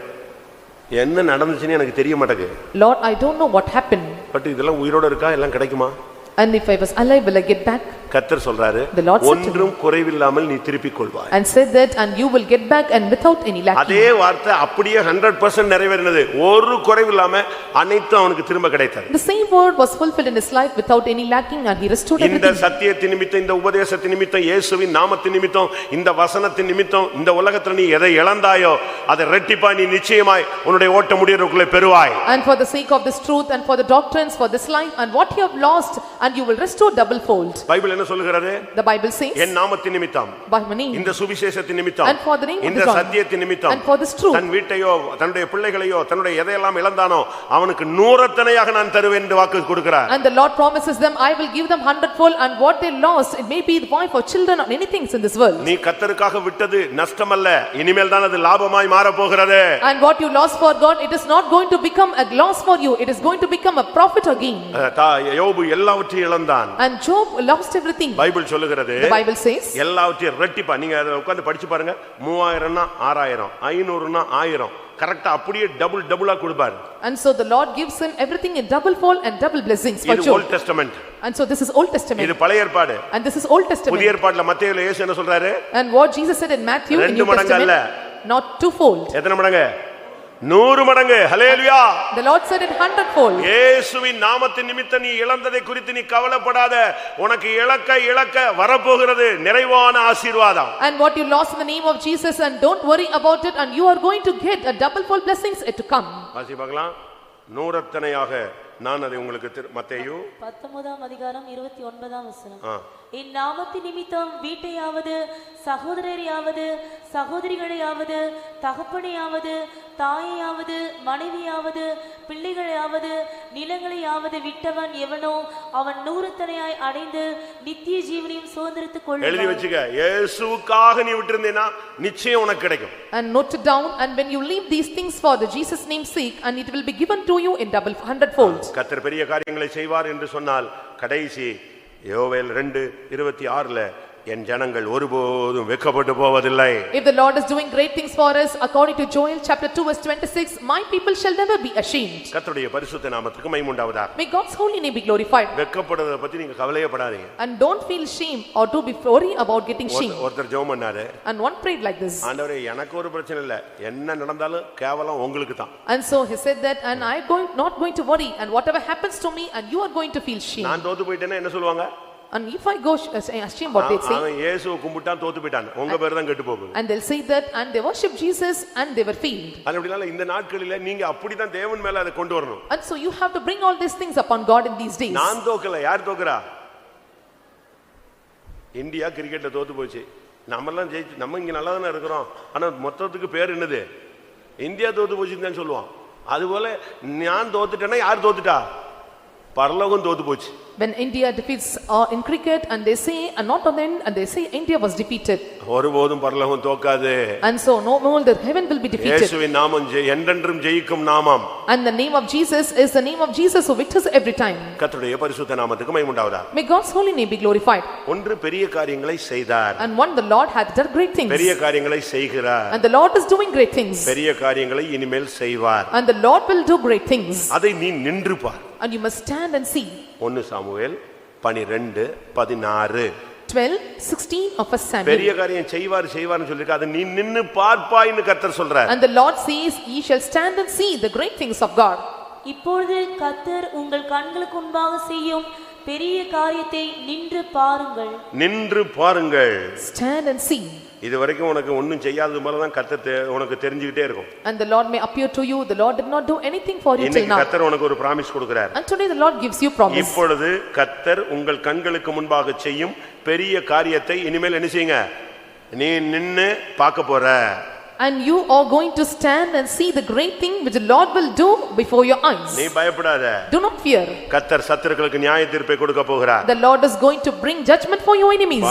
என்ன நடந்துச்சுன்னு எனக்கு தெரிய மாட்டேங்குது. Lord, I don't know what happened. But இதெல்லாம் உயிரோட இருக்கா, எல்லாம் கிடைக்குமா? And if I was alive, will I get back? கர்த்தர் சொல்றாரு, ஒன்றும் குறைவில்லாமல் நீ திருப்பிக் கொள்வாய். And said that, and you will get back, and without any lacking. அதே வார்த்தை அப்படியே 100% நிறைவேறினது. ஒரு குறைவில்லாம அனைத்தும் அவனுக்கு திரும்ப கிடைத்தது. The same word was fulfilled in his life without any lacking, and he restored everything. இந்த சத்தியத்தின் நிமித்தம், இந்த உபதேசத்தின் நிமித்தம், இயேசுவின் நாமத்தின் நிமித்தம், இந்த வசனத்தின் நிமித்தம், இந்த உலகத்துல நீ எதை இழந்தாயோ அதை ரெட்டிப்பா நீ நிச்சயமாய் உன்னுடைய ஓட்ட முடியறதுக்குள்ளே பெறுவாய். And for the sake of this truth, and for the doctrines, for this life, and what you have lost, and you will restore double fold. Bible என்ன சொல்லுகிறது? The Bible says, என் நாமத்தின் நிமித்தம், by my name, இந்த சுவிசேஷத்தின் நிமித்தம், and for the name of இந்த the Son, சத்தியத்தின் நிமித்தம், and for this truth, தன் வீட்டையோ தன்னுடைய பிள்ளைகளையோ தன்னுடைய எதையெல்லாம் இழந்தானோ அவனுக்கு நூறத்தனையாக நான் தருவேன் என்று வாக்கு கொடுக்கிறார். And the Lord promises them, I will give them 100-fold, and what they lost, it may be the wife or children or anything in this world. நீ கர்த்தருக்காக விட்டது நஷ்டமல்ல, இனிமேல் தான் அது லாபமாய் மாற போகிறது. And what you lost for God, it is not going to become a loss for you, it is going to become a profit again. யோபு எல்லாவற்றையும் இழந்தான். And Job lost everything. Bible சொல்லுகிறது, The Bible says, எல்லாவற்றையும் ரெட்டிப்பா. நீங்க அதை உட்கார்ந்து படிச்சு பாருங்க. 3000னா 6000, 500னா 1000, கரெக்ட்டா அப்படியே டபுளா கொடுப்பார். And so the Lord gives him everything in double fold and double blessings for இது Job. Old Testament. And so this is Old Testament. இது பழைய ஏற்பாடு. And this is Old Testament. புதிய ஏற்பாடுல மத்தேயுல இயேசு என்ன சொல்றாரு? And what Jesus said in Matthew in New Testament, not twofold. எத்தனை மடங்கு? 100 மடங்கு. ஹல்லேலூயா. The Lord said in 100-fold. இயேசுவின் நாமத்தின் நிமித்தம் நீ இழந்ததை குறித்து நீ கவலைப்படாத. உனக்கு இழக்க வரப்போகிறது நிறைவான ஆசீர்வாதம். And what you lost in the name of Jesus, and don't worry about it, and you are going to get a double-fold blessings to come. வாசி பார்க்கலாம். நூறத்தனையாக நான் அதை உங்களுக்கு மத்தேயு 19ஆம் அதிகாரம் 29ஆம் வசனம். என் நாமத்தின் நிமித்தம் வீட்டையாவது, சகோதரரையாவது, சகோதரிகளையாவது, தகப்பனையாவது, தாயையாவது, மனைவியாவது, பிள்ளைகளையாவது, நிலங்களையாவது விட்டவன் எவனோ அவன் நூறத்தனையாய் அடைந்து நித்திய ஜீவனையும் சுதந்திரத்துக் கொள்வான். எழுதி வச்சுக்க. இயேசுவுக்காக நீ விட்டிருந்தேனா நிச்சயம் உனக்கு கிடைக்கும். And note it down, and when you leave these things for the Jesus name's sake, and it will be given to you in double 100-fold. கர்த்தர் பெரிய காரியங்களை செய்வார் என்று சொன்னால் கடைசி யோவேல் 2:26ல என் ஜனங்கள் ஒருபோதும் வெட்கப்பட்டு போவதில்லை. If the Lord is doing great things for us, according to Joel chapter 2 verse 26, my people shall never be ashamed. கர்த்தருடைய பரிசுத்த நாமத்துக்கு மகிமை உண்டாவதாக. May God's holy name be glorified. வெட்கப்படுவதை பத்தி நீங்க கவலையே படாதீங்க. And don't feel shame or to be worry about getting shame. ஒருத்தர் ஜெபம் பண்ணாரு. And one prayed like this. ஆண்டவரே, எனக்கு ஒரு பிரச்சனை இல்ல, என்ன நடந்தாலும் கேவலம் உங்களுக்கு தான். And so he said that, and I not going to worry, and whatever happens to me, and you are going to feel shame. நான் தோத்து போயிட்டேன்னா என்ன சொல்லுவாங்க? And if I go ashamed what they say, அவன் இயேசுவை கும்பிட்டான் தோத்து போயிட்டான், உங்க பேர் தான் கெட்டு போகுது. and they'll say that and they worship Jesus and they were failed. அப்படினால இந்த நாட்களில நீங்க அப்படிதான் தேவன் மேல அதை கொண்டு வரணும். And so you have to bring all these things upon God in these days. நான் தோக்கல, யார் தோக்குறா? இந்தியா கிரிக்கெட்ல தோத்து போச்சு. நம்மெல்லாம் ஜெயிச்சு நம்ம இங்க நல்லா தானே இருக்கிறோம். ஆனா மொத்தத்துக்கு பேர் என்னது? இந்தியா தோத்து போச்சுன்னு தான் சொல்லுவான். அதுபோல நான் தோத்துட்டேன்னா யார் தோத்துட்டா? பரலோகம் தோத்து போச்சு. When India defeats in cricket and they say and not on then and they say India was defeated. ஒருபோதும் பரலோகம் தோக்காது. And so no more the heaven will be defeated. இயேசுவின் நாமம் என்றென்றும் ஜெயிக்கும் நாமம். And the name of Jesus is the name of Jesus who victors every time. கர்த்தருடைய பரிசுத்த நாமத்துக்கு மகிமை உண்டாவதாக. May God's holy name be glorified. ஒன்று பெரிய காரியங்களை செய்தார். And one, the Lord hath done great things. பெரிய காரியங்களை செய்கிறார். And the Lord is doing great things. பெரிய காரியங்களை இனிமேல் செய்வார். And the Lord will do great things. அதை நீ நின்று பார். And you must stand and see. 1 Samuel 12:16. 12:16 of 1 Samuel. பெரிய காரியம் செய்வார்னு சொல்லிருக்க, அதை நீ நின்னு பார்ப்பாய்னு கர்த்தர் சொல்றார். And the Lord says, ye shall stand and see the great things of God. இப்பொழுது கர்த்தர் உங்கள் கண்களுக்கு முன்பாக செய்யும் பெரிய காரியத்தை நின்று பாருங்கள். நின்று பாருங்கள். Stand and see. இதுவரைக்கும் உனக்கு ஒண்ணும் செய்யாதது மேல தான் கர்த்தர் உனக்கு தெரிஞ்சிட்டே இருக்கும். And the Lord may appear to you, the Lord did not do anything for you till இன்னைக்கு now. கர்த்தர் உனக்கு ஒரு promise கொடுக்கிறார். And today the Lord gives you promise. இப்பொழுது கர்த்தர் உங்கள் கண்களுக்கு முன்பாக செய்யும் பெரிய காரியத்தை இனிமேல் என்ன செய்யுங்க? நீ நின்னு பார்க்க போற. And you are going to stand and see the great thing which the Lord will do before your eyes. நீ பயப்படாத. Do not fear. கர்த்தர் சத்துருக்களுக்கு நியாய தீர்ப்பை கொடுக்க போகிறார். The Lord is going to bring judgment for your enemies.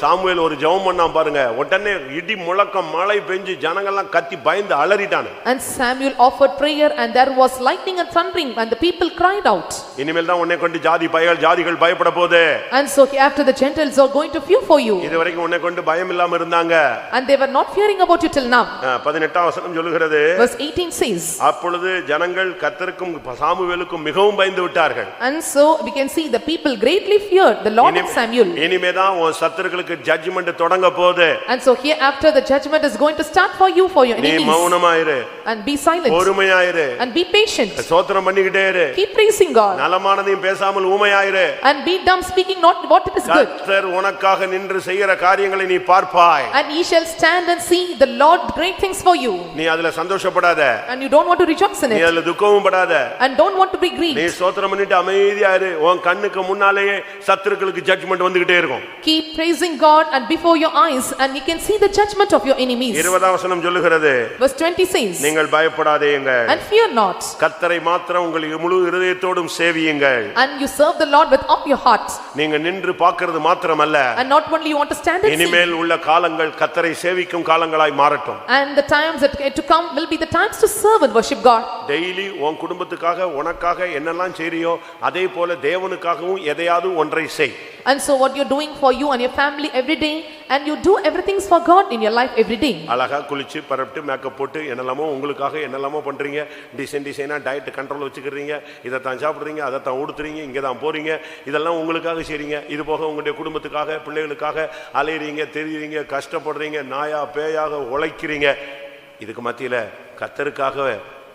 Samuel ஒரு ஜெபம் பண்ணா பாருங்க, உடனே இடி முழக்கம் மழை பெஞ்சு ஜனங்கள்லாம் கத்தி பயந்து அலறிட்டாங்க. And Samuel offered prayer and there was lightning and thundering and the people cried out. இனிமேல் தான் உன்னை கொண்டு ஜாதிகள் பயப்பட போகுது. And so after the Gentiles are going to fear for you. இதுவரைக்கும் உன்னை கொண்டு பயம் இல்லாம இருந்தாங்க. And they were not fearing about you till now. 18ஆம் வசனம் சொல்லுகிறது, verse 18 says, அப்பொழுது ஜனங்கள் கர்த்தருக்கும் சாமுவேலுக்கும் மிகவும் பயந்து விட்டார்கள். And so we can see the people greatly feared the Lord and Samuel. இனிமே தான் உன் சத்துருக்களுக்கு ஜட்ஜ்மென்ட் தொடங்க போகுது. And so here after the judgment is going to start for you for your enemies. நீ மௌனமாயிரு. And be silent. பொறுமையாயிரு. And be patient. ஸ்தோத்திரம் பண்ணிக்கிட்டே இரு. Keep praising God. நலமானதையும் பேசாமல் ஊமையாயிரு. And be dumb speaking not what it is good. கர்த்தர் உனக்காக நின்று செய்கிற காரியங்களை நீ பார்ப்பாய். And ye shall stand and see the Lord great things for you. நீ அதுல சந்தோஷப்படாத. And you don't want to rejoice in it. நீ அதுல துக்கமும் படாத. And don't want to be grieved. நீ ஸ்தோத்திரம் பண்ணிட்டு அமைதியா இரு. உன் கண்ணுக்கு முன்னாலேயே சத்துருக்களுக்கு ஜட்ஜ்மென்ட் வந்துகிட்டே இருக்கும். Keep praising God and before your eyes and you can see the judgment of your enemies. 20ஆம் வசனம் சொல்லுகிறது, verse 20 says, நீங்கள் பயப்படாதேயுங்கள். And fear not. கர்த்தரை மாத்திரம் உங்கள் முழு இருதயத்தோடும் சேவியுங்கள். And you serve the Lord with all your heart. நீங்க நின்று பார்க்கிறது மாத்திரமல்ல, And not only you want to stand and see. இனிமேல் உள்ள காலங்கள் கர்த்தரை சேவிக்கும் காலங்களாய் மாறட்டும். And the times that to come will be the times to serve and worship God. Daily உன் குடும்பத்துக்காக உனக்காக என்னெல்லாம் செய்றியோ அதே போல தேவனுக்காகவும் எதையாவது ஒன்றை செய். And so what you're doing for you and your family every day and you do everything for God in your life every day. அழகா குளிச்சு பரப்பிட்டு மேக்கப் போட்டு என்னெல்லாமோ உங்களுக்காக என்னெல்லாமோ பண்றீங்க. டிசைனா டயட் கண்ட்ரோல் வச்சுக்கிறீங்க. இதை தான் சாப்பிடுறீங்க, அதை தான் உடுத்துறீங்க, இங்கே தான் போறீங்க. இதெல்லாம் உங்களுக்காக செய்றீங்க. இது போக உங்களுடைய குடும்பத்துக்காக பிள்ளைகளுக்காக அலையறீங்க, தெரியுறீங்க, கஷ்டப்படுறீங்க, நாயா பேயாக உழைக்கிறீங்க. இதுக்கு மத்தியில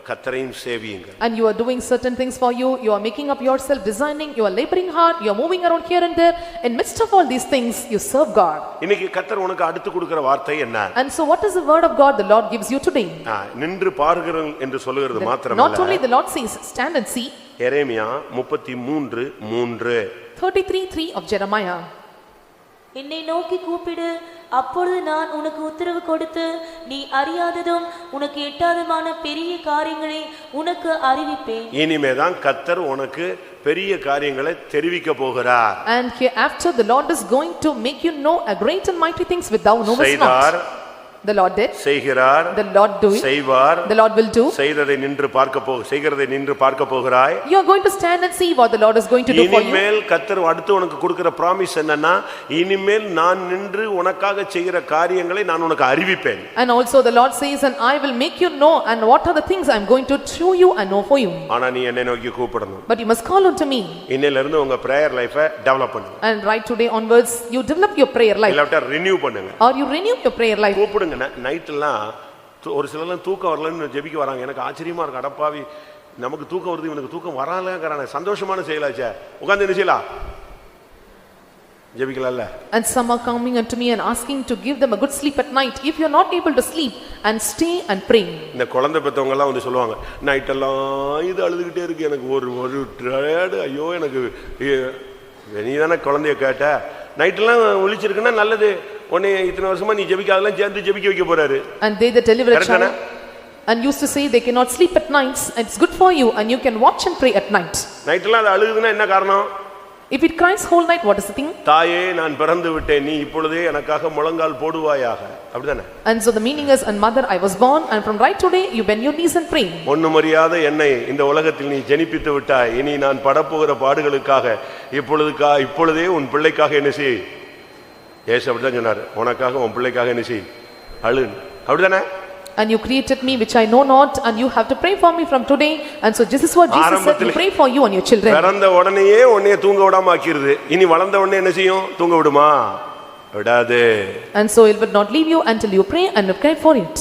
கர்த்தரையும் சேவியுங்க. And you are doing certain things for you, you are making up yourself, designing, you are laboring hard, you are moving around here and there. In midst of all these things you serve God. இன்னைக்கு கர்த்தர் உனக்கு அடுத்து கொடுக்கிற வார்த்தை என்ன? And so what is the word of God the Lord gives you today? நின்று பாருங்கள் என்று சொல்லுகிறது மாத்திரமல்ல, not only the Lord says stand and see. Jeremiah 33:3. 33:3 of Jeremiah. என்னை நோக்கி கூப்பிடு, அப்பொழுது நான் உனக்கு உத்தரவு கொடுத்து நீ அறியாததும் உனக்கு எட்டாததுமான பெரிய காரியங்களை உனக்கு அறிவிப்பேன். இனிமேதான் கர்த்தர் உனக்கு பெரிய காரியங்களை தெரிவிக்க போகிறார். And hereafter the Lord is going to make you know a great and mighty things which thou knowest not. The Lord did. செய்கிறார். The Lord do it. செய்வார். The Lord will do. செய்கிறதை நின்று பார்க்க போகிறாய். You are going to stand and see what the Lord is going to do for you. இனிமேல் கர்த்தர் அடுத்து உனக்கு கொடுக்கிற promise என்னன்னா, இனிமேல் நான் நின்று உனக்காக செய்கிற காரியங்களை நான் உனக்கு அறிவிப்பேன். And also the Lord says, and I will make you know and what are the things I am going to show you and know for you. ஆனா நீ என்னை நோக்கி கூப்பிடணும். But you must call unto me. இன்னையில இருந்து உங்க prayer life-ஐ develop பண்ணுங்க. And right today onwards you develop your prayer life. இல்லாட்டா renew பண்ணுங்க. Or you renew your prayer life. நைட்டெல்லாம் ஒரு சிலர்லாம் தூக்கம் வரலன்னு ஜெபிக்க வராங்க. எனக்கு ஆச்சரியமா இருக்கு. அடப்பாவி, நமக்கு தூக்கம் வருது, இவனுக்கு தூக்கம் வராலங்கிறானே. சந்தோஷமான செயலாச்சே. உட்கார்ந்து என்ன செய்யலாம்? ஜெபிக்கலாம்ல? And some are coming unto me and asking to give them a good sleep at night. If you are not able to sleep, and stay and pray. இந்த குழந்தை பெத்தவங்க எல்லாம் வந்து சொல்லுவாங்க, நைட் எல்லாம் இது அழுதுகிட்டே இருக்கு, எனக்கு ஒரு டயர்டு, ஐயோ எனக்கு நீ தானே குழந்தைய கேட்ட, நைட்டெல்லாம் ஒழிச்சிருக்குன்னா நல்லது, உன்னை இத்தனை வருஷமா நீ ஜெபிக்காதெல்லாம் சேர்ந்து ஜெபிக்க வைக்க போறாரு. And they that deliver a child and used to say they cannot sleep at nights, it's good for you and you can watch and pray at night. நைட்டெல்லாம் அது அழுகுதுன்னா என்ன காரணம்? If it cries whole night, what is the thing? தாயே நான் பிறந்து விட்டேன், நீ இப்பொழுதே எனக்காக முழங்கால் போடுவாயாக, அப்படிதானே? And so the meaning is, and mother, I was born, and from right today you bend your knees and pray. ஒண்ணும் அறியாத என்னை இந்த உலகத்தில் நீ ஜெனிப்பித்து விட்டாய், இனி நான் படப்போகிற பாடுகளுக்காக இப்பொழுதே உன் பிள்ளைக்காக என்ன செய். ஏசு அப்படிதான் சொன்னாரு, உனக்காக உன் பிள்ளைக்காக என்ன செய், அழு, அப்படிதானே? And you created me which I know not, and you have to pray for me from today. And so this is what Jesus said, you pray for you and your children. பிறந்த உடனேயே உன்னை தூங்க விடாம ஆக்கிருது, இனி வளர்ந்த உடனே என்ன செய்யும்? தூங்க விடுமா? விடாது. And so it will not leave you until you pray and pray for it.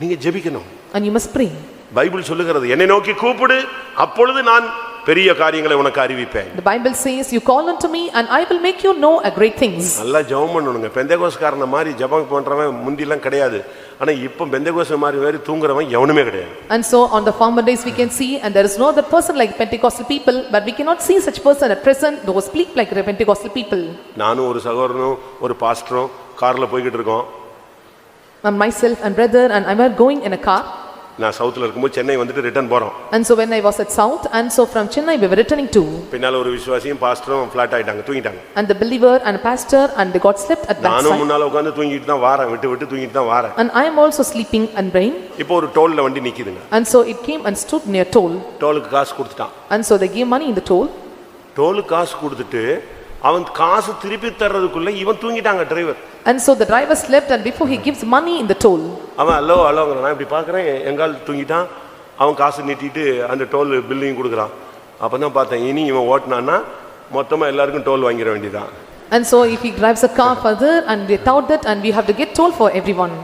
நீங்க ஜெபிக்கணும். And you must pray. Bible சொல்லுகிறது, என்னை நோக்கி கூப்பிடு, அப்பொழுது நான் பெரிய காரியங்களை உனக்கு அறிவிப்பேன். The Bible says, you call unto me and I will make you know a great things. நல்லா ஜெபம் பண்ணணுங்க. பெந்தேகோஸ்காரன மாதிரி ஜெபம் பண்றவன் முந்திலாம் கிடையாது, ஆனா இப்போ பெந்தேகோஸ் மாதிரி தூங்குறவன் எவனுமே கிடையாது. And so on the former days we can see, and there is no other person like Pentecostal people, but we cannot see such person at present those sleep like the Pentecostal people. நானும் ஒரு சகோதரனும் ஒரு பாஸ்டரும் கார்ல போயிட்டு இருக்கோம். And myself and brother and I were going in a car. நான் சவுத்ல இருக்கும்போது சென்னை வந்துட்டு ரிட்டர்ன் போறோம். And so when I was at south, and so from Chennai we were returning to. பின்னால ஒரு விசுவாசியும் பாஸ்டரும் ஃபிளாட் ஆயிட்டாங்க, தூங்கிட்டாங்க. And the believer and pastor and they got slept at backside. நானும் முன்னால உட்கார்ந்து தூங்கிட்டு தான் வாரேன், விட்டு தூங்கிட்டு தான் வாரேன். And I am also sleeping and praying. இப்போ ஒரு டோல்ல வண்டி நிக்குதுங்க. And so it came and stood near toll. டோலுக்கு காசு கொடுத்துட்டான். And so they gave money in the toll. டோலுக்கு காசு கொடுத்துட்டு அவன் காசு திருப்பி தர்றதுக்குள்ள இவன் தூங்கிட்டாங்க driver. And so the driver slept, and before he gives money in the toll. அவன் அல்லோங்கறான், நான் இப்படி பார்க்கறேன், எங்கால் தூங்கிட்டான், அவன் காசு நீட்டிட்டு அந்த டோல் பில்லையும் கொடுக்குறான். அப்பதான் பார்த்தேன், இனி இவன் ஓட்டுனான்னா மொத்தமா எல்லாருக்கும் டோல் வாங்கிட வேண்டியதான். And so if he drives a car further and they thought that, and we have to get toll for everyone.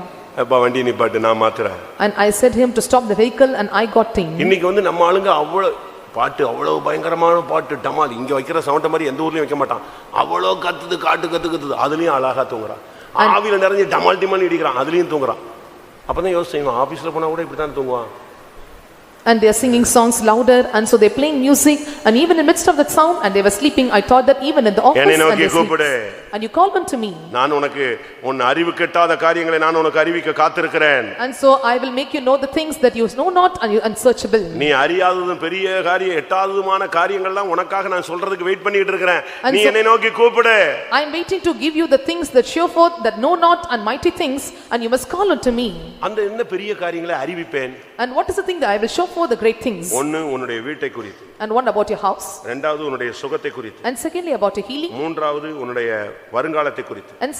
அப்ப வண்டி நிப்பாட்டு, நான் மாத்துறேன். And I said him to stop the vehicle, and I got thing. இன்னைக்கு நம்ம ஆளுங்க அவ்வளவு பாட்டு, அவ்வளவு பயங்கரமான பாட்டு, டமால் இங்க வைக்கிற சவுண்ட மாதிரி எந்த ஊர்லயும் வைக்க மாட்டான். அவ்வளவு கத்துது, கத்துது, அதுலயும் அழகா தூங்குறான். ஆவியில நிறைஞ்சு டமால் டிமால் இடிக்கிறான், அதுலயும் தூங்குறான். அப்பதான் யோசிச்சேன், ஆபீஸ்ல போனா கூட இப்படித்தான் தூங்குவான். And they are singing songs louder, and so they are playing music, and even in the midst of that sound, and they were sleeping. I thought that even in the office, and you called unto me. நான் உனக்கு உன் அறிவு கெட்டாத காரியங்களை நான் உனக்கு அறிவிக்க காத்திருக்கிறேன். And so I will make you know the things that you know not and you unsearchable. நீ அறியாததும் பெரிய காரியம் எட்டாததுமான காரியங்கள்லாம் உனக்காக நான் சொல்றதுக்கு வெயிட் பண்ணிட்டு இருக்கேன். நீ என்னை நோக்கி கூப்பிடு. I am waiting to give you the things that show forth that know not and mighty things, and you must call unto me. அந்த என்ன பெரிய காரியங்களை அறிவிப்பேன். And what is the thing that I will show for the great things? ஒன்னு உன்னுடைய வீட்டை குறித்து. And one about your house. இரண்டாவது உன்னுடைய சுகத்தை குறித்து. And secondly about your healing. மூன்றாவது உன்னுடைய வருங்காலத்தை குறித்து. And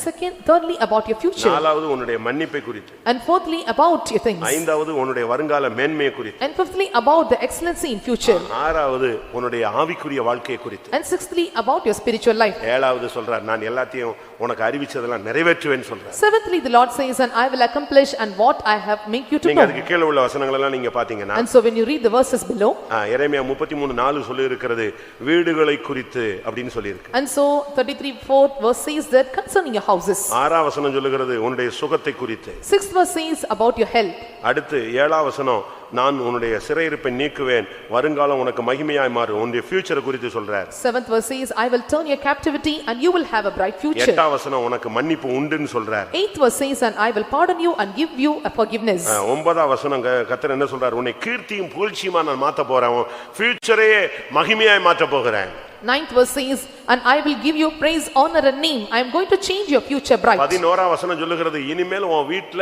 thirdly about your future. நாலாவது உன்னுடைய மன்னிப்பை குறித்து. And fourthly about your things. ஐந்தாவது உன்னுடைய வருங்கால மேன்மையை குறித்து. And fifthly about the excellency in future. ஆறாவது உன்னுடைய ஆவிக்குரிய வாழ்க்கையை குறித்து. And sixthly about your spiritual life. ஏழாவது சொல்றார், நான் எல்லாத்தையும் உனக்கு அறிவிச்சதெல்லாம் நிறைவேற்றுவேன்னு சொல்றார். Seventhly the Lord says, and I will accomplish and what I have make you to know. நீங்க அதுக்கு கீழ உள்ள வசனங்கள் எல்லாம் நீங்க பாத்தீங்கன்னா, and so when you read the verses below, எரேமியா 33:4 சொல்லி இருக்கிறது வீடுகளை குறித்து அப்படினு சொல்லி இருக்கு. and so 33:4 verse says that concerning your houses. ஆறாம் வசனம் சொல்லுகிறது உன்னுடைய சுகத்தை குறித்து. Sixth verse says about your health. அடுத்து ஏழாம் வசனம், நான் உன்னுடைய சிறையிருப்பை நீக்குவேன், வருங்காலம் உனக்கு மகிமையாய் மாறும், உன்னுடைய ஃபியூச்சர் குறித்து சொல்றார். Seventh verse says, I will turn your captivity and you will have a bright future. எட்டாம் வசனம் உனக்கு மன்னிப்பு உண்டுன்னு சொல்றார். Eighth verse says, and I will pardon you and give you a forgiveness. ஒன்பதாம் வசனம் கர்த்தர் என்ன சொல்றார், உன்னை கீர்த்தியும் புகழ்ச்சியுமா நான் மாத்த போறேன், ஃபியூச்சரே மகிமையாய் மாத்த போகிறேன். Ninth verse says, and I will give you praise, honor and name. I am going to change your future bright. 11ஆம் வசனம் சொல்லுகிறது, இனிமேல் உன் வீட்ல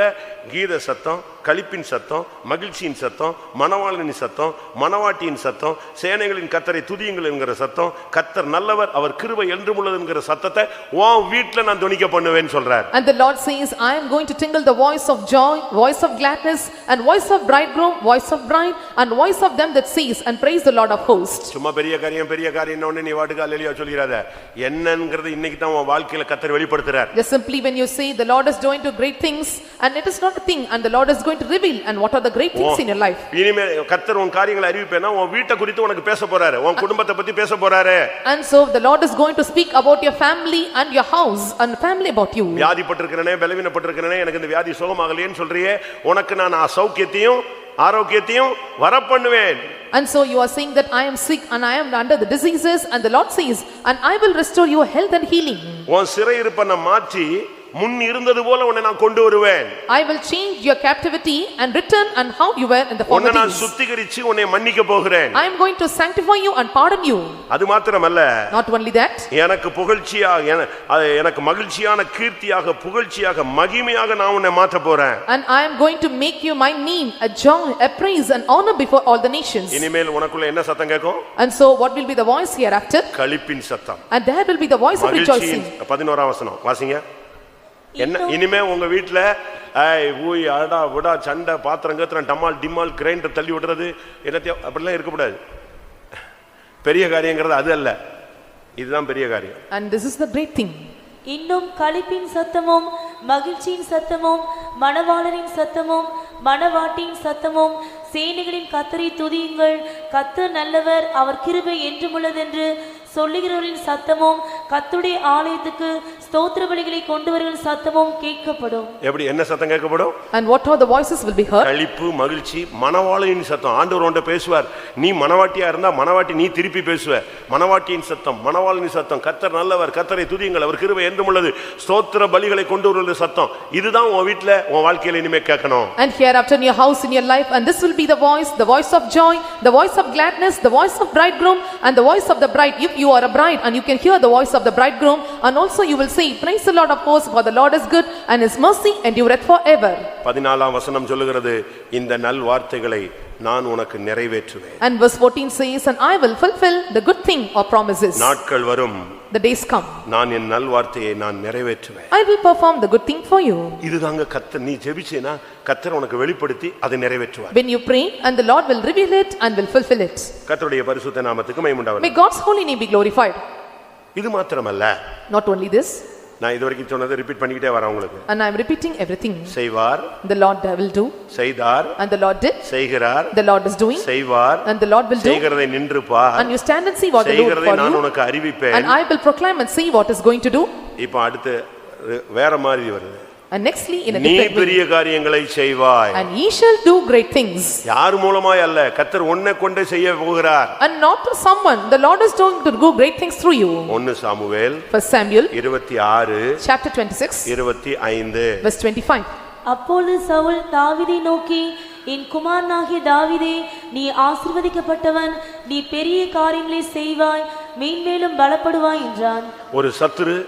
கீத சத்தம், களிப்பின் சத்தம், மகிழ்ச்சியின் சத்தம், மணவாளனின் சத்தம், மணவாட்டியின் சத்தம், சேனைகளின் கர்த்தரை துதியுங்கள் என்கிற சத்தம், கர்த்தர் நல்லவர், அவர் கிருபை என்றும் உள்ளது என்கிற சத்தத்தை உன் வீட்ல நான் துணிக்க பண்ணுவேன்னு சொல்றார். And the Lord says, I am going to tingle the voice of joy, voice of gladness, and voice of bridegroom, voice of bride, and voice of them that sings and praise the Lord of hosts. சும்மா பெரிய காரியம் நீ வாட்டுக்கு அல்லேலூயா சொல்லிராத. என்னங்கிறது இன்னைக்கு தான் உன் வாழ்க்கையில கர்த்தர் வெளிப்படுத்துறார். Just simply when you say the Lord is doing great things, and it is not a thing, and the Lord is going to reveal and what are the great things in your life. இனிமே கர்த்தர் உன் காரியங்களை அறிவிப்பேனா உன் வீட்டை குறித்து உனக்கு பேச போறாரு, உன் குடும்பத்தை பத்தி பேச போறாரு. And so the Lord is going to speak about your family and your house and family about you. வியாதிப்பட்டிருக்கிறனே, பலவீனப்பட்டிருக்கிறனே, எனக்கு இந்த வியாதி சுகமாகலையேன்னு சொல்றியே, உனக்கு நான் சௌக்கியத்தையும் ஆரோக்கியத்தையும் வரப்பண்ணுவேன். And so you are saying that I am sick and I am under the diseases, and the Lord says, and I will restore your health and healing. உன் சிறையிருப்பை நான் மாற்றி முன் இருந்தது போல உன்னை நான் கொண்டு வருவேன். I will change your captivity and return and how you were in the former உன்னை நான் days. சுத்திகரிச்சு உன்னை மன்னிக்க போகிறேன். I am going to sanctify you and pardon you. அது மாத்திரமல்ல, Not only that, எனக்கு புகழ்ச்சியாக எனக்கு மகிழ்ச்சியான கீர்த்தியாக புகழ்ச்சியாக மகிமையாக நான் உன்னை மாற்ற போறேன். and I am going to make you my name a joy, a praise and honor before all the nations. இனிமேல் உனக்குள்ள என்ன சத்தம் கேட்கும்? And so what will be the voice hereafter? களிப்பின் சத்தம். And there will be the voice of rejoicing. 11ஆம் வசனம் வாசிங்க. என்ன இனிமே உங்க வீட்டுல ஊய் அடா விடா சண்டை பாத்திரம் கத்திரம் டமால் டிமால் கிரைண்டர் தள்ளி விடுறது எல்லாத்தையும் அப்படிலாம் இருக்கக்கூடாது. பெரிய காரியங்கிறது அது அல்ல, இதுதான் பெரிய காரியம். And this is the great thing. இன்னும் களிப்பின் சத்தமும் மகிழ்ச்சியின் சத்தமும் மணவாளனின் சத்தமும் மணவாட்டியின் சத்தமும் சேனைகளின் கர்த்தரை துதியுங்கள், கர்த்தர் நல்லவர், அவர் கிருபை என்றுமுள்ளதென்று சொல்லுகிறவர்களின் சத்தமும் கர்த்தருடைய ஆலயத்துக்கு ஸ்தோத்திர பலிகளை கொண்டு வருகிற சத்தமும் கேட்கப்படும். எப்படி என்ன சத்தம் கேட்கப்படும்? And what are the voices will be heard? களிப்பு மகிழ்ச்சி மணவாளனின் சத்தம். ஆண்டவர் உன்கிட்ட பேசுவார். நீ மணவாட்டியா இருந்தா மணவாட்டி நீ திருப்பி பேசுவ. மணவாட்டியின் சத்தம், மணவாளனின் சத்தம், கர்த்தர் நல்லவர், கர்த்தரை துதியுங்கள், அவர் கிருபை என்றுமுள்ளது, ஸ்தோத்திர பலிகளை கொண்டு வருகிற சத்தம். இதுதான் உன் வீட்டுல உன் வாழ்க்கையில இனிமே கேட்கணும். And hereafter in your house, in your life, and this will be the voice of joy, the voice of gladness, the voice of bridegroom and the voice of the bride. If you are a bride and you can hear the voice of the bridegroom, and also you will say, praise the Lord of hosts, for the Lord is good and his mercy endureth forever. 14ஆம் வசனம் சொல்லுகிறது, இந்த நல் வார்த்தைகளை நான் உனக்கு நிறைவேற்றுவேன். And verse 14 says, and I will fulfill the good thing or promises. நாட்கள் வரும், the days come, நான் என் நல் வார்த்தையை நான் நிறைவேற்றுவேன். I will perform the good thing for you. இதுதாங்க கர்த்தர். நீ ஜெபிச்சேனா கர்த்தர் உனக்கு வெளிப்படுத்தி அதை நிறைவேற்றுவார். When you pray, and the Lord will reveal it and will fulfill it. கர்த்தருடைய பரிசுத்த நாமத்துக்கு மகிமை உண்டாவதாக. May God's holy name be glorified. இது மாத்திரமல்ல, Not only this, நான் இதுவரைக்கும் சொன்னதை ரிப்பீட் பண்ணிக்கிட்டே வரேன் உங்களுக்கு. and I am repeating everything. செய்வார், The Lord will do, செய்தார், and the Lord did, செய்கிறார், the Lord is doing, செய்வார், and the Lord will do, செய்கிறதை நின்று பார், and you stand and see what the Lord செய்கிறதை for நான் you, உனக்கு அறிவிப்பேன். and I will proclaim and see what is going to do. இப்போ அடுத்து வேற மாதிரி வருது. And nextly in a நீ different way, பெரிய காரியங்களை செய்வாய். and ye shall do great things. யார் மூலமாய் அல்ல, கர்த்தர் உன்னை கொண்டு செய்ய போகிறார். And not to someone, the Lord is going to do great things through you. 1 Samuel 1 Samuel 26 chapter 26 25. verse 25. அப்பொழுது சவுல் தாவீதை நோக்கி, என் குமாரனாகிய தாவீதே, நீ ஆசீர்வதிக்கப்பட்டவன், நீ பெரிய காரியங்களை செய்வாய், மேன்மேலும் பலப்படுவாய் என்றான். ஒரு சத்துரு